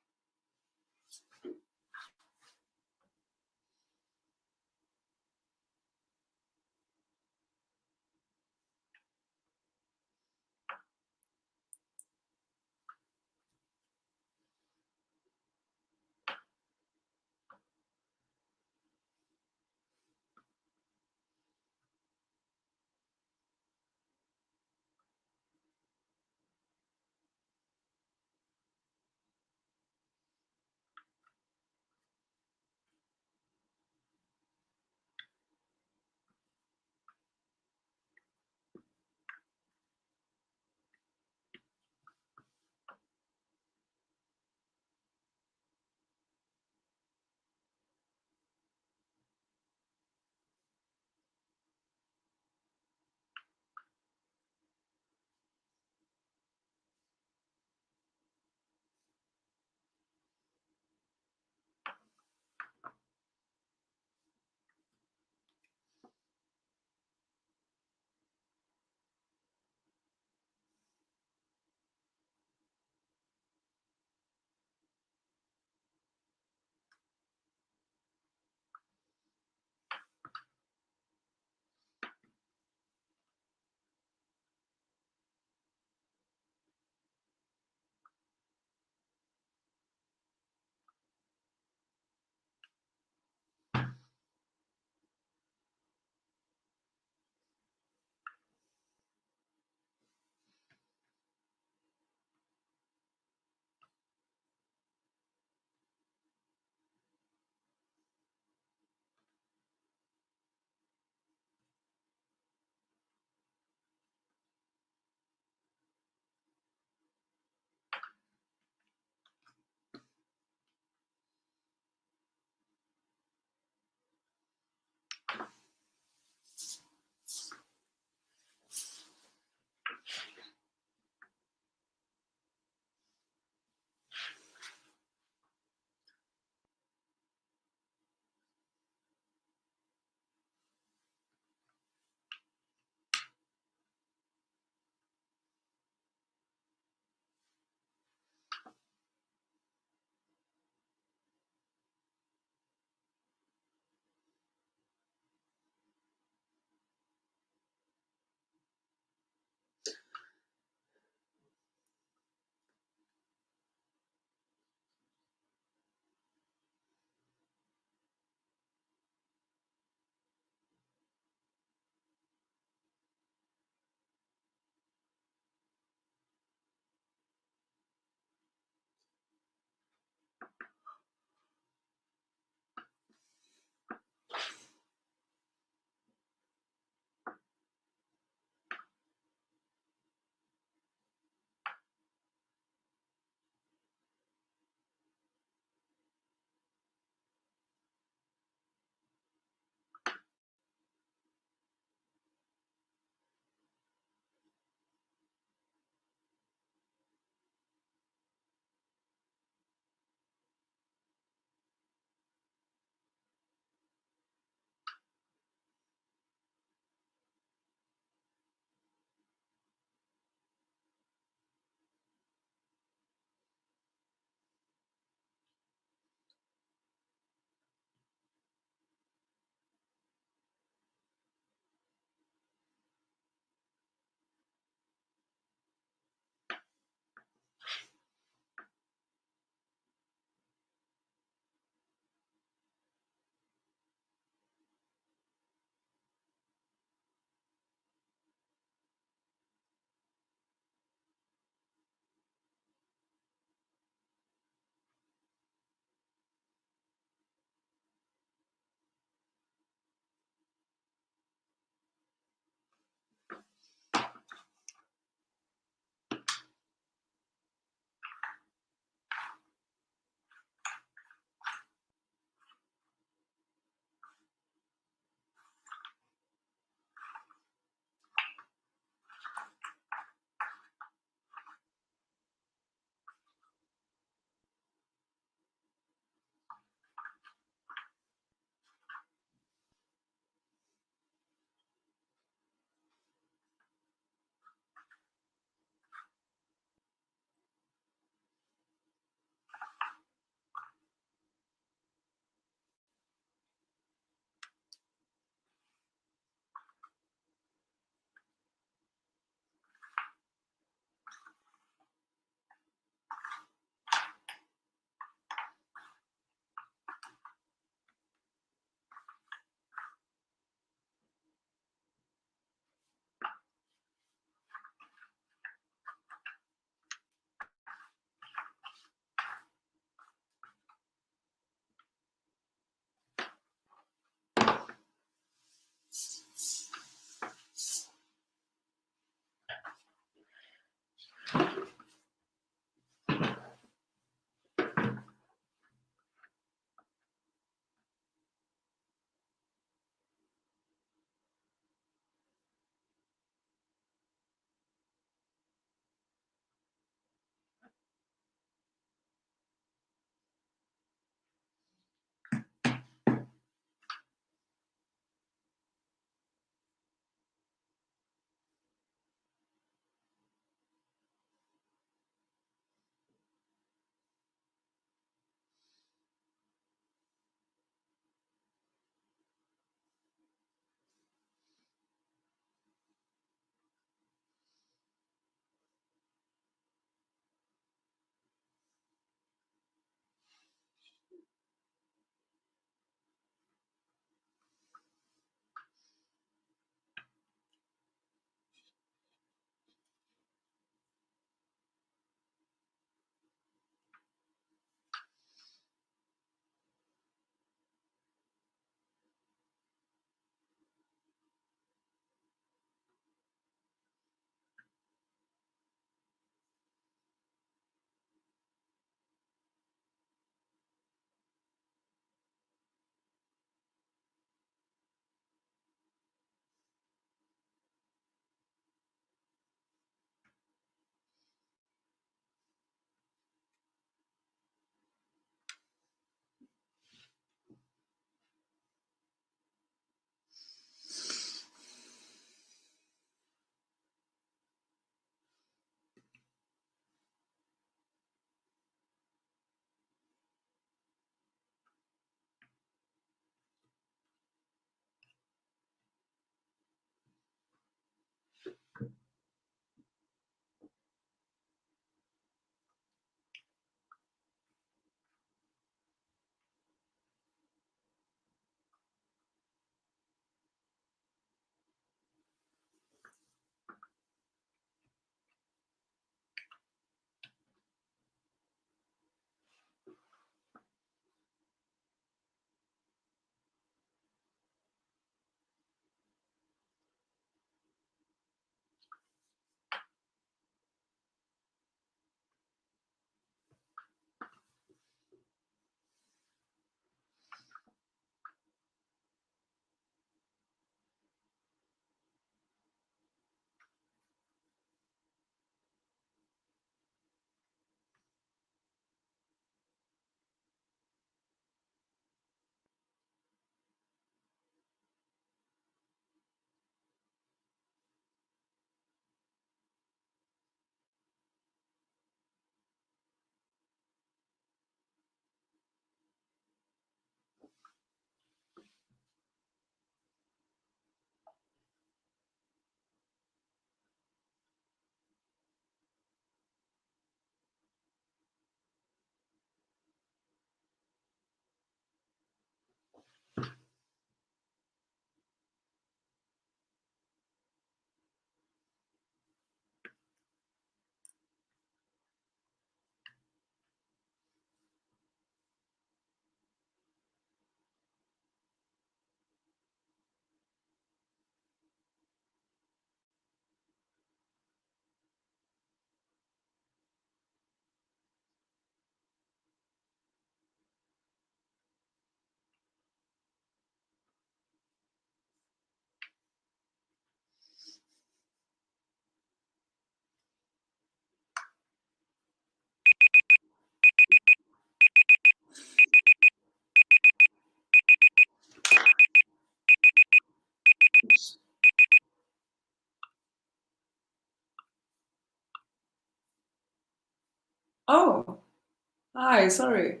Hi, sorry.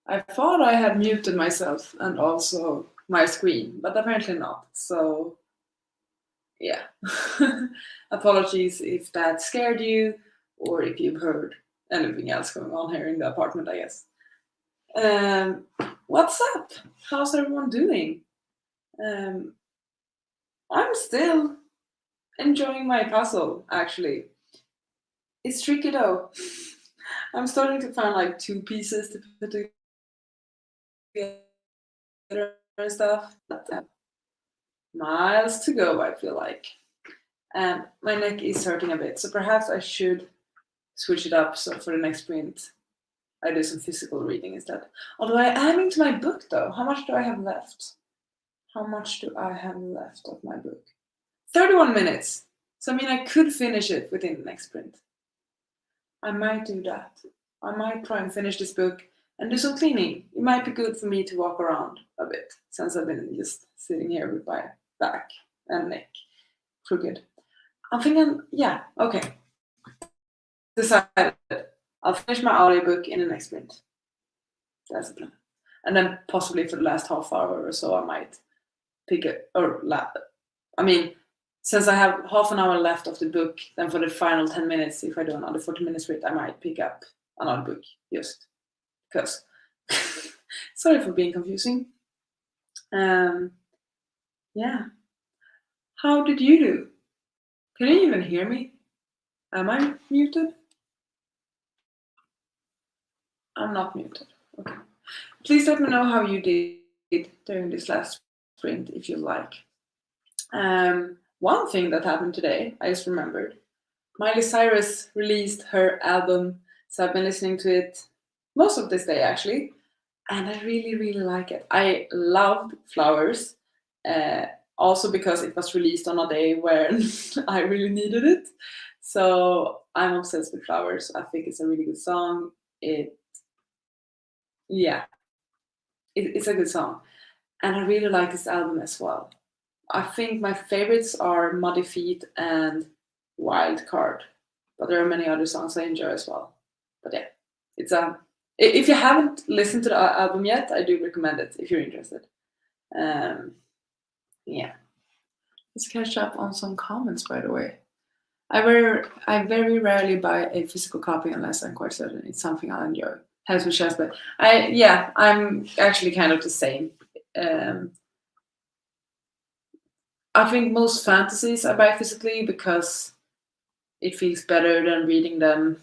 I thought I had muted myself and also my screen, but apparently not. So, yeah. Apologies if that scared you or if you've heard anything else going on here in the apartment, I guess. Um, what's up? How's everyone doing? Um, I'm still enjoying my puzzle, actually. It's tricky though. I'm starting to find like two pieces to put together and stuff. But, miles to go, I feel like. And my neck is hurting a bit, so perhaps I should switch it up so for the next sprint I do some physical reading instead. Although I am into my book though. How much do I have left? How much do I have left of my book? 31 minutes. So I mean I could finish it within the next sprint. I might do that. I might try and finish this book and do some cleaning. It might be good for me to walk around a bit since I've been just sitting here with my back and neck crooked. I'm thinking, yeah, okay. Decided. I'll finish my audiobook in the next sprint. That's the plan. And then possibly for the last half hour or so, I might pick it, I mean, since I have half an hour left of the book, then for the final 10 minutes, if I do another 40-minute sprint, I might pick up another book just because. Sorry for being confusing. Yeah. How did you do? Can you even hear me? Am I muted? I'm not muted. Okay. Please let me know how you did during this last sprint if you like. One thing that happened today, I just remembered. Miley Cyrus released her album, so I've been listening to it most of this day actually, and I really, really like it. I loved Flowers, also because it was released on a day when I really needed it. So I'm obsessed with Flowers. I think it's a really good song. Yeah, it's a good song, and I really like this album as well. I think my favorites are Muddy Feet and Wild Card, but there are many other songs I enjoy as well. But yeah, it's if you haven't listened to the album yet, I do recommend it if you're interested. Um, yeah, let's catch up on some comments. By the way, I very rarely buy a physical copy unless I'm quite certain it's something I'll enjoy. Helps with chess, but I'm actually kind of the same. Um, I think most fantasies I buy physically because it feels better than reading them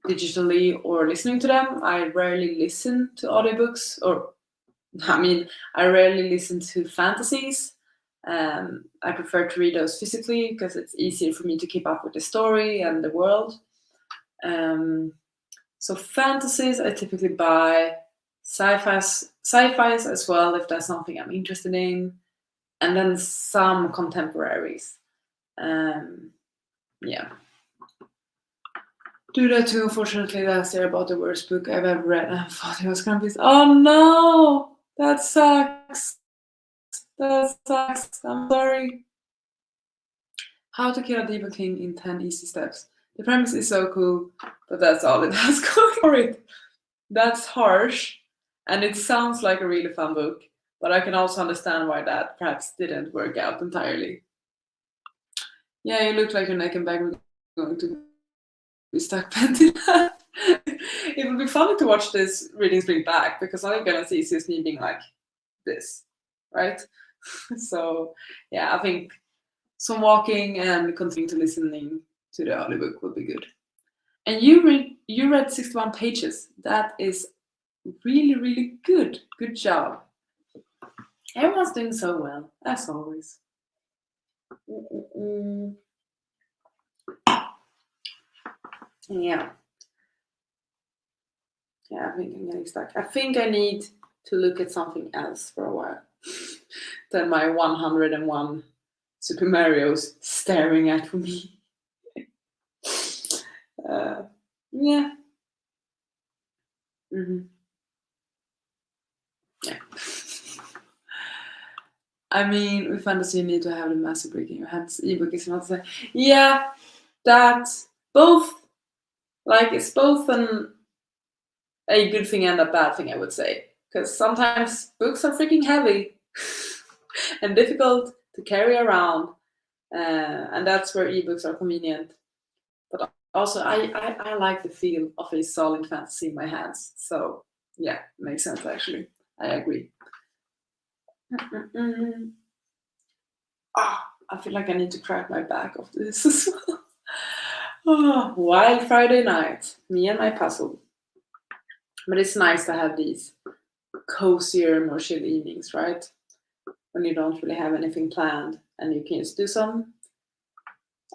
digitally or listening to them. I rarely listen to audiobooks, or I mean, I rarely listen to fantasies. I prefer to read those physically because it's easier for me to keep up with the story and the world. So fantasies, I typically buy sci-fis as well if that's something I'm interested in, and then some contemporaries. Yeah. Do that too. Unfortunately, last year I bought the worst book I've ever read. I thought it was gonna be. Oh no, that sucks. That sucks. I'm sorry. How to Kill a Demon King in 10 Easy Steps. The premise is so cool, but that's all it has going for it. That's harsh, and it sounds like a really fun book, but I can also understand why that perhaps didn't work out entirely. Yeah, you look like your neck and back were going to be stuck bent in half. It would be funny to watch this reading sprint back because all you're gonna see is just me being like this, right? So yeah, I think some walking and continuing to listening to the audiobook would be good. And you read 61 pages. That is really, really good. Good job. Everyone's doing so well, as always. Mm-mm-mm. Yeah. Yeah, I think I'm getting stuck. I think I need to look at something else for a while than my 101 Super Mario's staring at me. Yeah. Yeah. I mean, with fantasy, you need to have the massive brick in your hands. Ebook is not the same. Yeah, that both. Like it's both an a good thing and a bad thing, I would say. Because sometimes books are freaking heavy and difficult to carry around, and that's where ebooks are convenient. But also, I like the feel of a solid fantasy in my hands. So yeah, makes sense actually. I agree. Mm-mm-mm. I feel like I need to crack my back of this as well. Wild Friday night, me and my puzzle. But it's nice to have these cozier, more chill evenings, right? When you don't really have anything planned and you can just do some,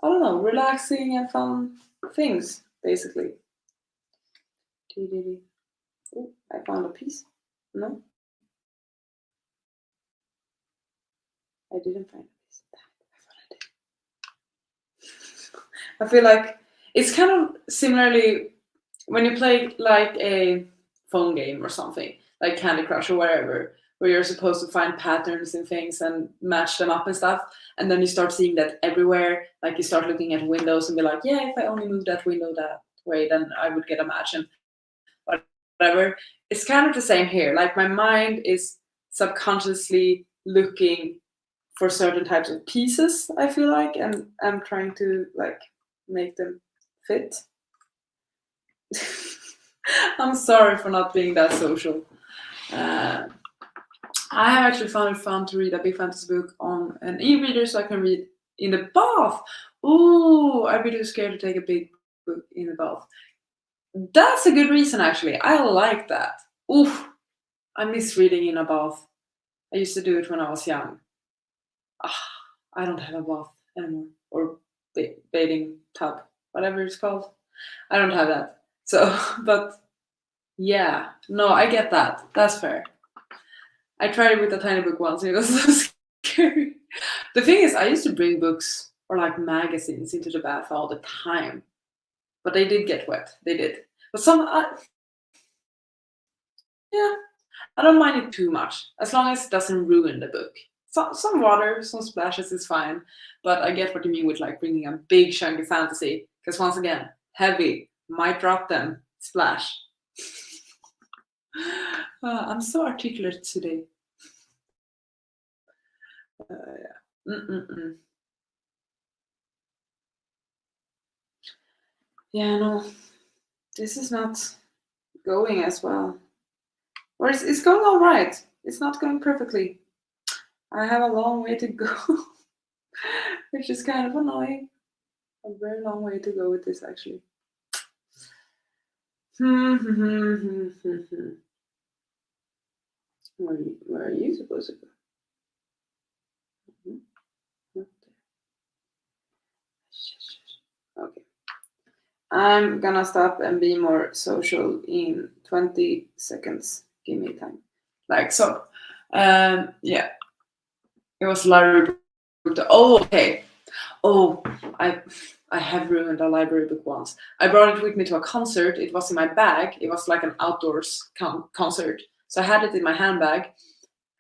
I don't know, relaxing and fun things, basically. Oh, I found a piece. No, I didn't find a piece. I thought I did. I feel like it's kind of similarly when you play like a phone game or something, like Candy Crush or wherever, where you're supposed to find patterns in things and match them up and stuff, and then you start seeing that everywhere. Like you start looking at windows and be like, yeah, if I only move that window that way, then I would get a match and whatever. It's kind of the same here. Like my mind is subconsciously looking for certain types of pieces, I feel like, and I'm trying to like make them fit. I'm sorry for not being that social. Uh, I have actually found it fun to read a big fantasy book on an e-reader so I can read in the bath. Ooh, I'd be too scared to take a big book in the bath. That's a good reason, actually. I like that. Oof, I miss reading in a bath. I used to do it when I was young. Ah, I don't have a bath anymore. Or bathing tub, whatever it's called. I don't have that. So, but yeah, no, I get that. That's fair. I tried it with a tiny book once and it was so scary. The thing is, I used to bring books or like magazines into the bath all the time, but they did get wet. They did. But yeah, I don't mind it too much as long as it doesn't ruin the book. Some water, some splashes is fine, but I get what you mean with like bringing a big chunky fantasy because once again, heavy, might drop them, splash. I'm so articulate today. Yeah. Mm-mm-mm. Yeah, no, this is not going as well. Or it's going all right. It's not going perfectly. I have a long way to go, which is kind of annoying. A very long way to go with this, actually. Where are you supposed to go? Okay. I'm gonna stop and be more social in 20 seconds. Give me time. Like so. Yeah. It was library book. Oh, okay. Oh, I have ruined a library book once. I brought it with me to a concert. It was in my bag. It was like an outdoors concert. So I had it in my handbag,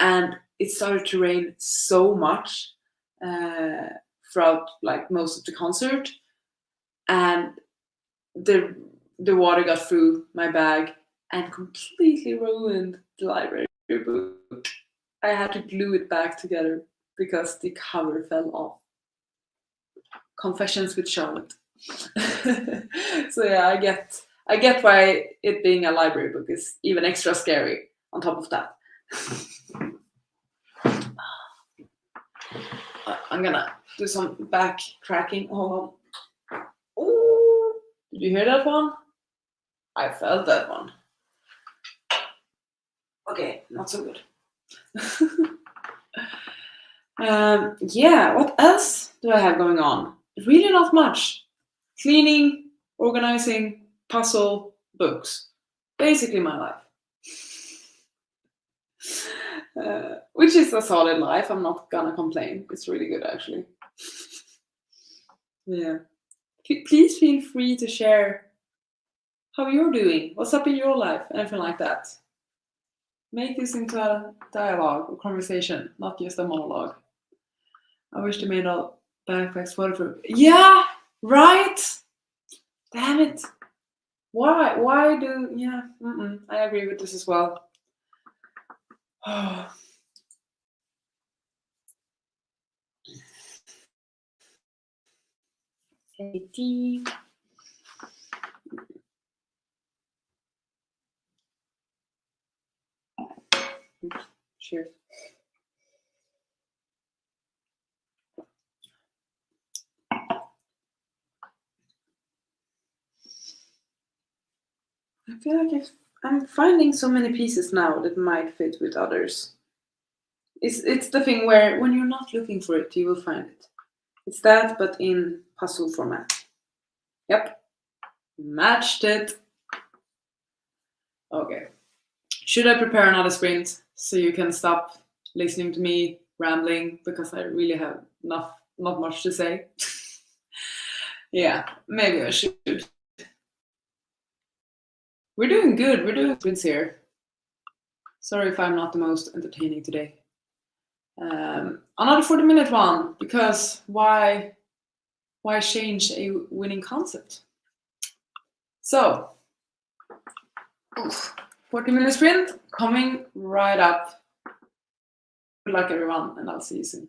and it started to rain so much uh, throughout like most of the concert, and the the water got through my bag and completely ruined the library book. I had to glue it back together because the cover fell off. Confessions with Charlotte. So yeah, I get why it being a library book is even extra scary on top of that. I'm gonna do some back cracking. Hold on. Ooh, did you hear that one? I felt that one. Okay, not so good. Yeah, what else do I have going on? Really not much. Cleaning, organizing, puzzle, books. Basically my life. Which is a solid life. I'm not gonna complain. It's really good actually. Yeah. Please feel free to share how you're doing, what's up in your life, anything like that. Make this into a dialogue or conversation, not just a monologue. I wish they made all backpacks waterproof. Yeah, right. Damn it. Why do, yeah, I agree with this as well. AT. Cheers. I feel like I'm finding so many pieces now that might fit with others. It's the thing where when you're not looking for it, you will find it. It's that, but in puzzle format. Yep, matched it. Okay. Should I prepare another sprint so you can stop listening to me rambling because I really have not much to say? Yeah, maybe I should. We're doing good. We're doing sprints here. Sorry if I'm not the most entertaining today. Another 40-minute one because why change a winning concept? So, 40-minute sprint coming right up. Good luck, everyone, and I'll see you soon.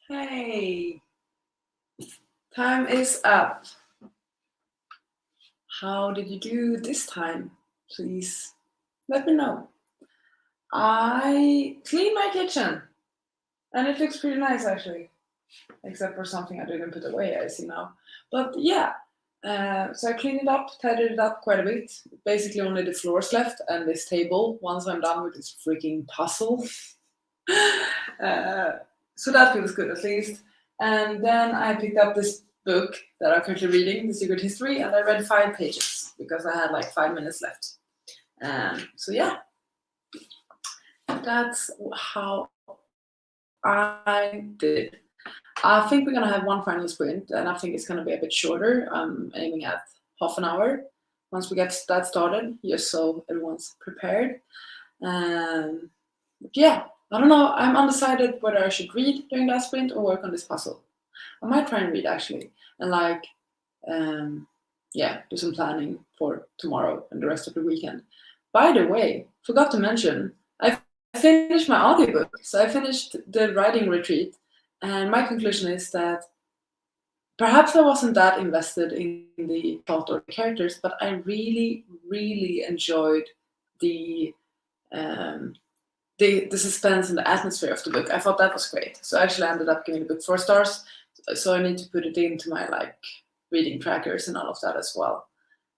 Hey, time is up. How did you do this time? Please let me know. I cleaned my kitchen and it looks pretty nice actually, except for something I didn't put away, I see now. But yeah, so I cleaned it up, tidied it up quite a bit. Basically, only the floors left and this table once I'm done with this freaking puzzle. So that feels good at least. And then I picked up this book that I'm currently reading, The Secret History, and I read 5 pages because I had like 5 minutes left. So yeah, that's how I did. I think we're gonna have one final sprint, and I think it's gonna be a bit shorter. I'm aiming at half an hour once we get that started, just so everyone's prepared. Yeah, I don't know. I'm undecided whether I should read during that sprint or work on this puzzle. I might try and read actually, and like, yeah, do some planning for tomorrow and the rest of the weekend. By the way, forgot to mention, I finished my audiobook. So I finished the writing retreat, and my conclusion is that perhaps I wasn't that invested in the plot or the characters, but I really, really enjoyed the um, the suspense and the atmosphere of the book. I thought that was great. So I actually ended up giving the book 4 stars. So I need to put it into my like reading trackers and all of that as well.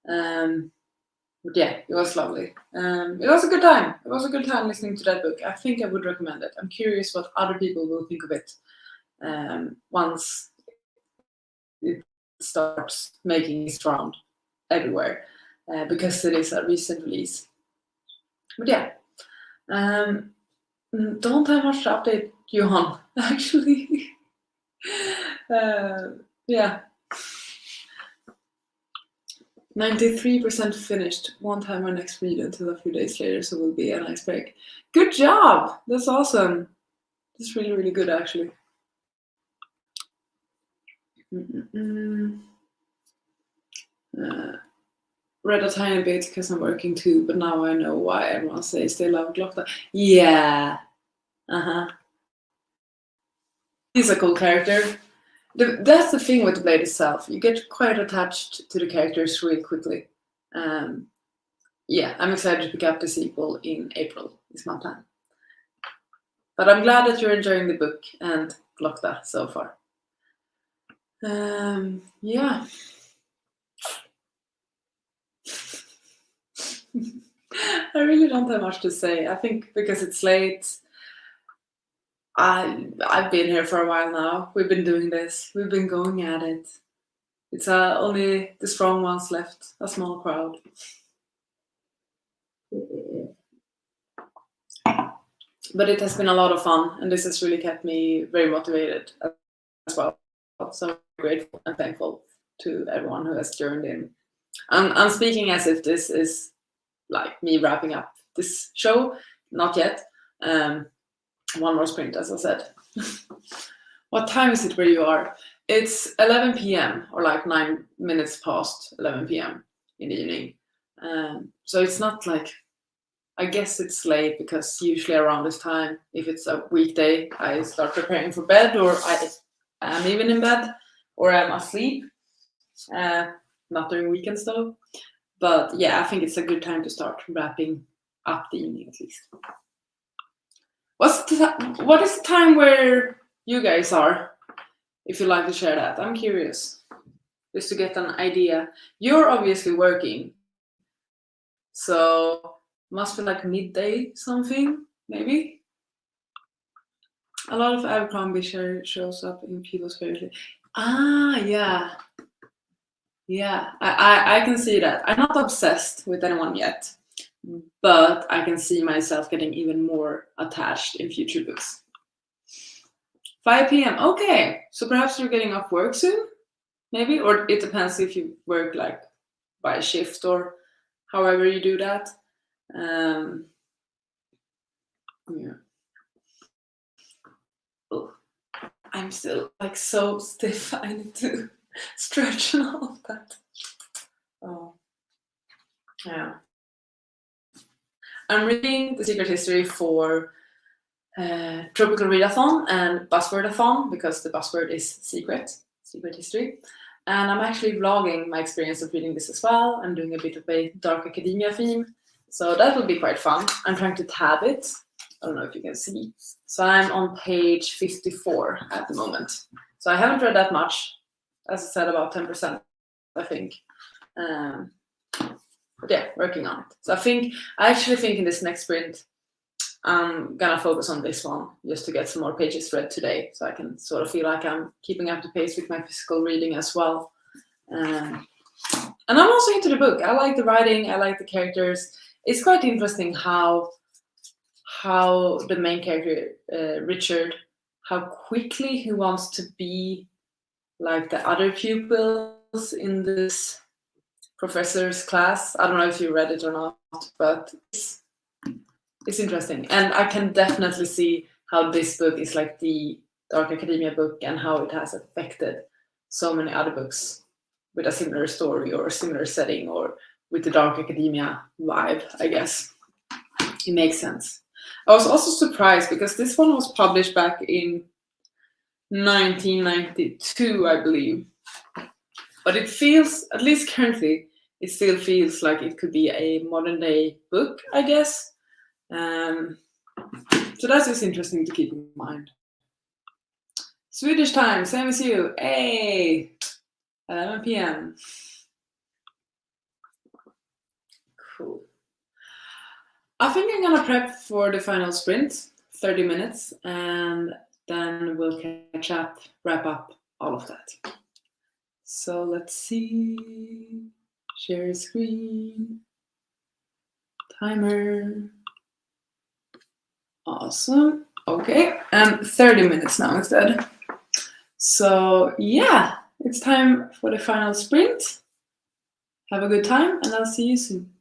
But yeah, it was lovely. It was a good time. It was a good time listening to that book. I think I would recommend it. I'm curious what other people will think of it once it starts making its round everywhere, because it is a recent release. But yeah, don't have much to update you on, actually. Yeah. 93% finished. One time my next read until a few days later, so will be a nice break. Good job! That's awesome. That's really, really good, actually. Read a tiny bit because I'm working too, but now I know why everyone says they love Glockta. Yeah. He's a cool character. That's the thing with the Blade itself. You get quite attached to the characters really quickly. Yeah, I'm excited to pick up the sequel in April, is my plan. But I'm glad that you're enjoying the book and Glockta so far. Yeah. I really don't have much to say. I think because it's late, I've been here for a while now. We've been doing this. We've been going at it. It's only the strong ones left, a small crowd. But it has been a lot of fun, and this has really kept me very motivated as well. So I'm grateful and thankful to everyone who has joined in. I'm speaking as if this is like me wrapping up this show. Not yet. One more sprint, as I said. What time is it where you are? It's 11 p.m. or like 9 minutes past 11 p.m. in the evening. So it's not like, I guess it's late because usually around this time, if it's a weekday, I start preparing for bed, or I am even in bed, or I'm asleep. Not during weekends though. But yeah, I think it's a good time to start wrapping up the evening at least. What is the time where you guys are? If you'd like to share that, I'm curious, just to get an idea. You're obviously working, so must be like midday something, maybe. A lot of Abercrombie shows up in people's favorite. Yeah. Yeah, I can see that. I'm not obsessed with anyone yet, but I can see myself getting even more attached in future books. 5 p.m. Okay, so perhaps you're getting off work soon, maybe, or it depends if you work like by shift or however you do that. Yeah. Oh, I'm still like so stiff. I need to stretch and all of that. Oh, yeah. I'm reading The Secret History for Tropical Readathon and Buzzwordathon, because the buzzword is secret history. And I'm actually vlogging my experience of reading this as well. I'm doing a bit of a dark academia theme, so that will be quite fun. I'm trying to tab it. I don't know if you can see. So I'm on page 54 at the moment. So I haven't read that much, as I said, about 10%, I think. But yeah, working on it. So I actually think in this next sprint, I'm gonna focus on this one just to get some more pages read today, so I can sort of feel like I'm keeping up the pace with my physical reading as well. And I'm also into the book. I like the writing. I like the characters. It's quite interesting how the main character Richard, how quickly he wants to be like the other pupils in this professor's class. I don't know if you read it or not, but it's interesting, and I can definitely see how this book is like the Dark Academia book and how it has affected so many other books with a similar story or a similar setting or with the Dark Academia vibe, I guess. It makes sense. I was also surprised because this one was published back in 1992, I believe. But it feels, at least currently, it still feels like it could be a modern day book, I guess. So that's just interesting to keep in mind. Swedish time, same as you. Hey, 11 p.m. Cool. I think I'm gonna prep for the final sprint, 30 minutes, and then we'll catch up, wrap up all of that. So let's see. Share screen. Timer. Awesome. Okay, and 30 minutes now instead. So yeah, it's time for the final sprint. Have a good time, and I'll see you soon.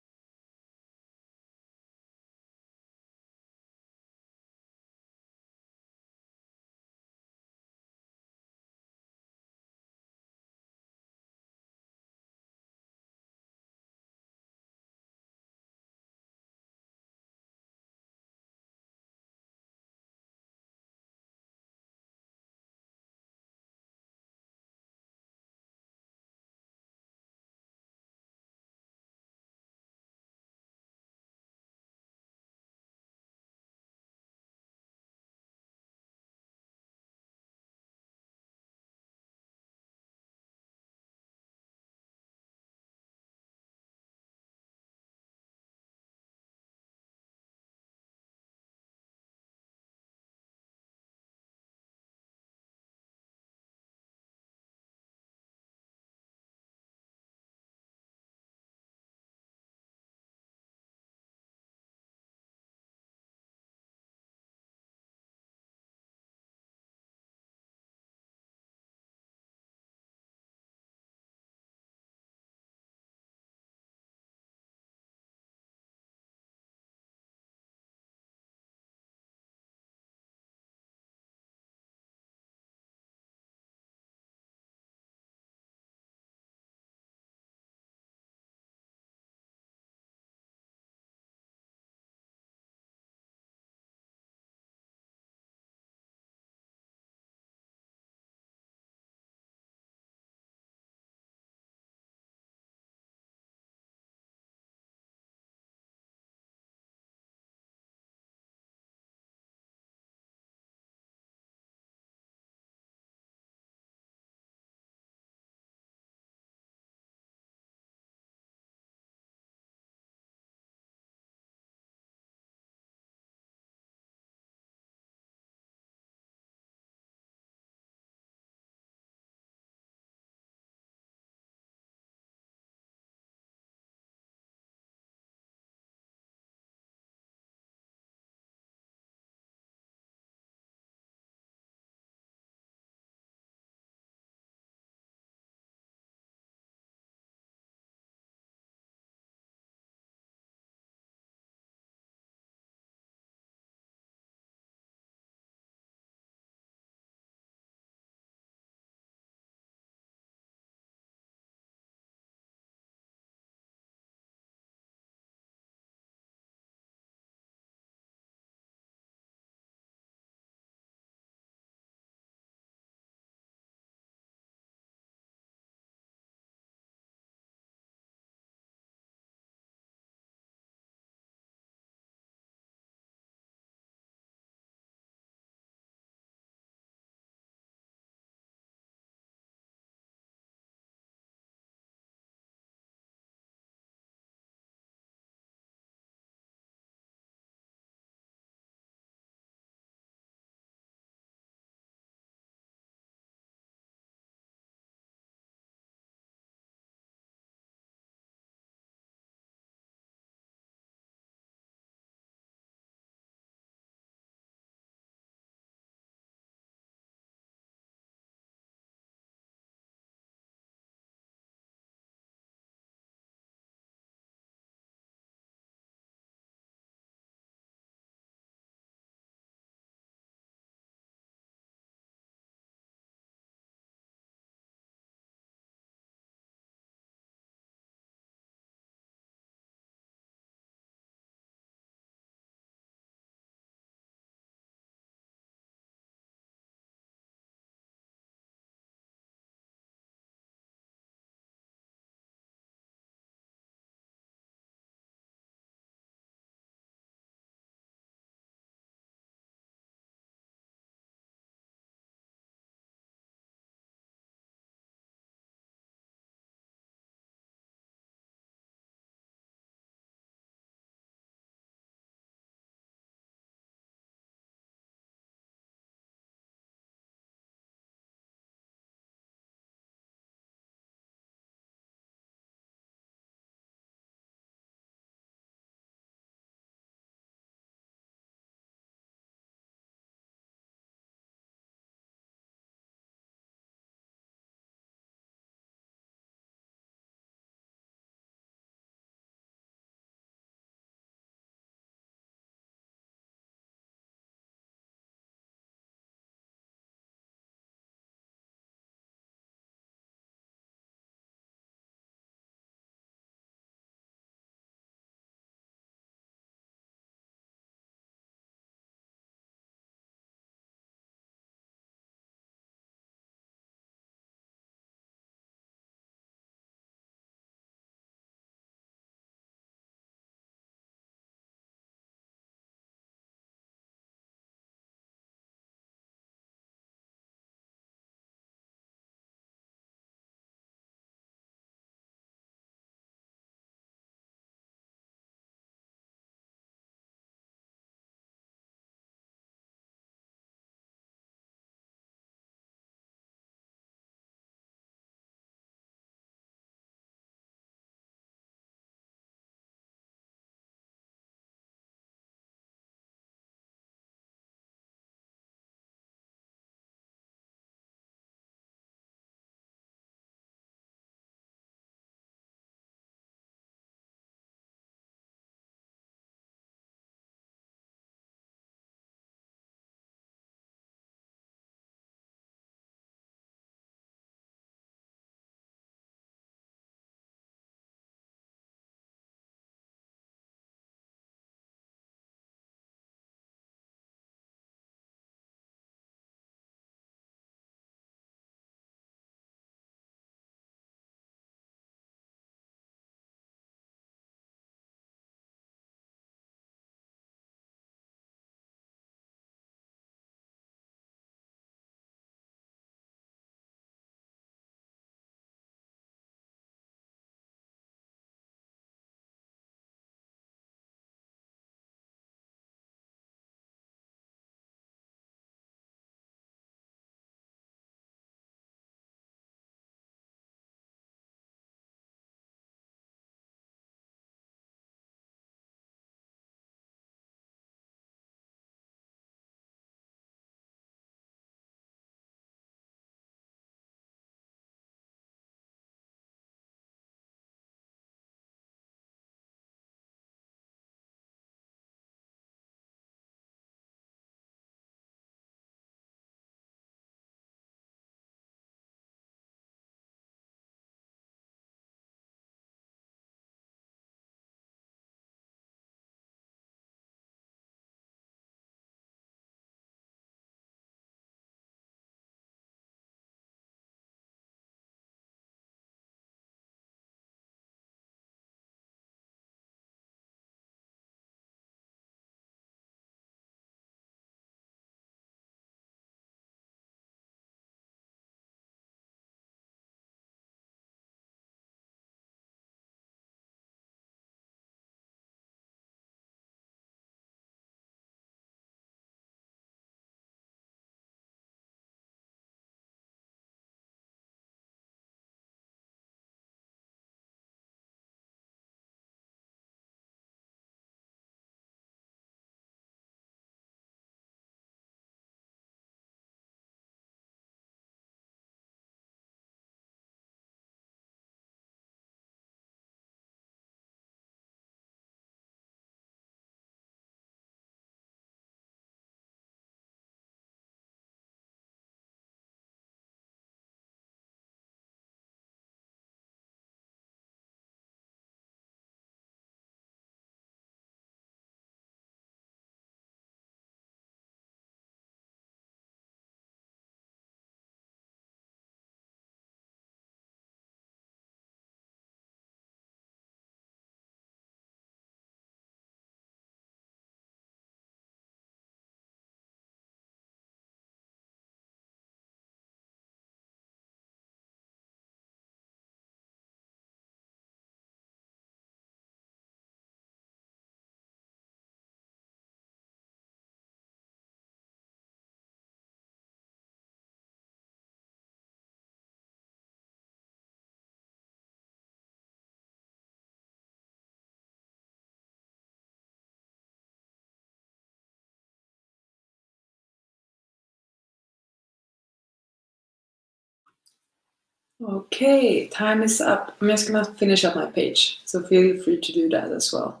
Okay, time is up. I'm just gonna finish up my page, so feel free to do that as well.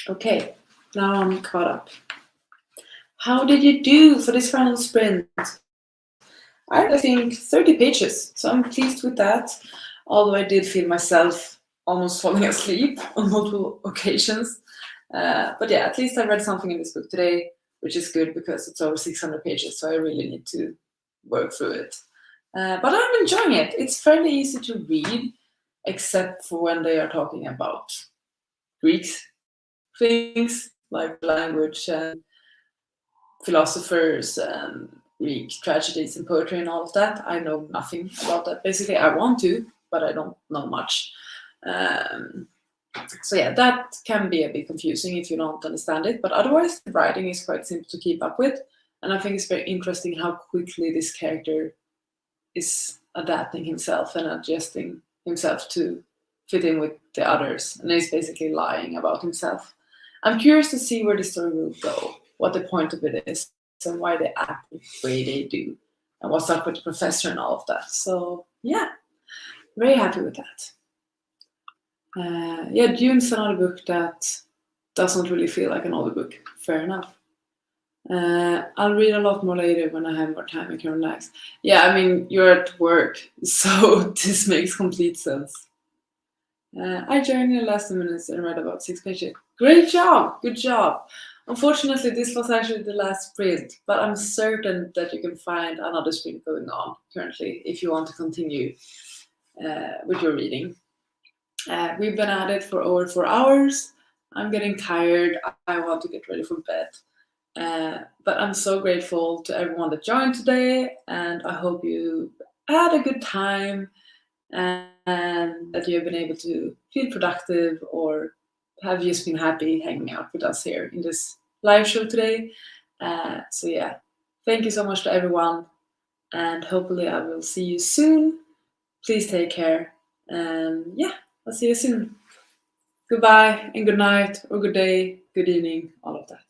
Okay, now I'm caught up. How did you do for this final sprint? I think 30 pages, so I'm pleased with that. Although I did feel myself almost falling asleep on multiple occasions. But yeah, at least I read something in this book today, which is good because it's over 600 pages, so I really need to work through it. But I'm enjoying it. It's fairly easy to read, except for when they are talking about Greeks things like language and philosophers and Greek tragedies and poetry and all of that. I know nothing about that. Basically, I want to, but I don't know much. Um, so yeah, that can be a bit confusing if you don't understand it. But otherwise, the writing is quite simple to keep up with, and I think it's very interesting how quickly this character is adapting himself and adjusting himself to fit in with the others, and he's basically lying about himself. I'm curious to see where the story will go, what the point of it is, and why they act the way they do, and what's up with the professor and all of that. So yeah, very happy with that. Yeah, Dune's another book that doesn't really feel like an older book. Fair enough. I'll read a lot more later when I have more time and can relax. Yeah, I mean, you're at work, so this makes complete sense. I joined in the last 2 minutes and read about 6 pages. Great job! Good job! Unfortunately, this was actually the last sprint, but I'm certain that you can find another sprint going on currently if you want to continue with your reading. We've been at it for over 4 hours. I'm getting tired. I want to get ready for bed. But I'm so grateful to everyone that joined today, and I hope you had a good time and that you have been able to feel productive or have just been happy hanging out with us here in this live show today. So, yeah, thank you so much to everyone, and hopefully, I will see you soon. Please take care, and yeah, I'll see you soon. Goodbye, and good night, or good day, good evening, all of that.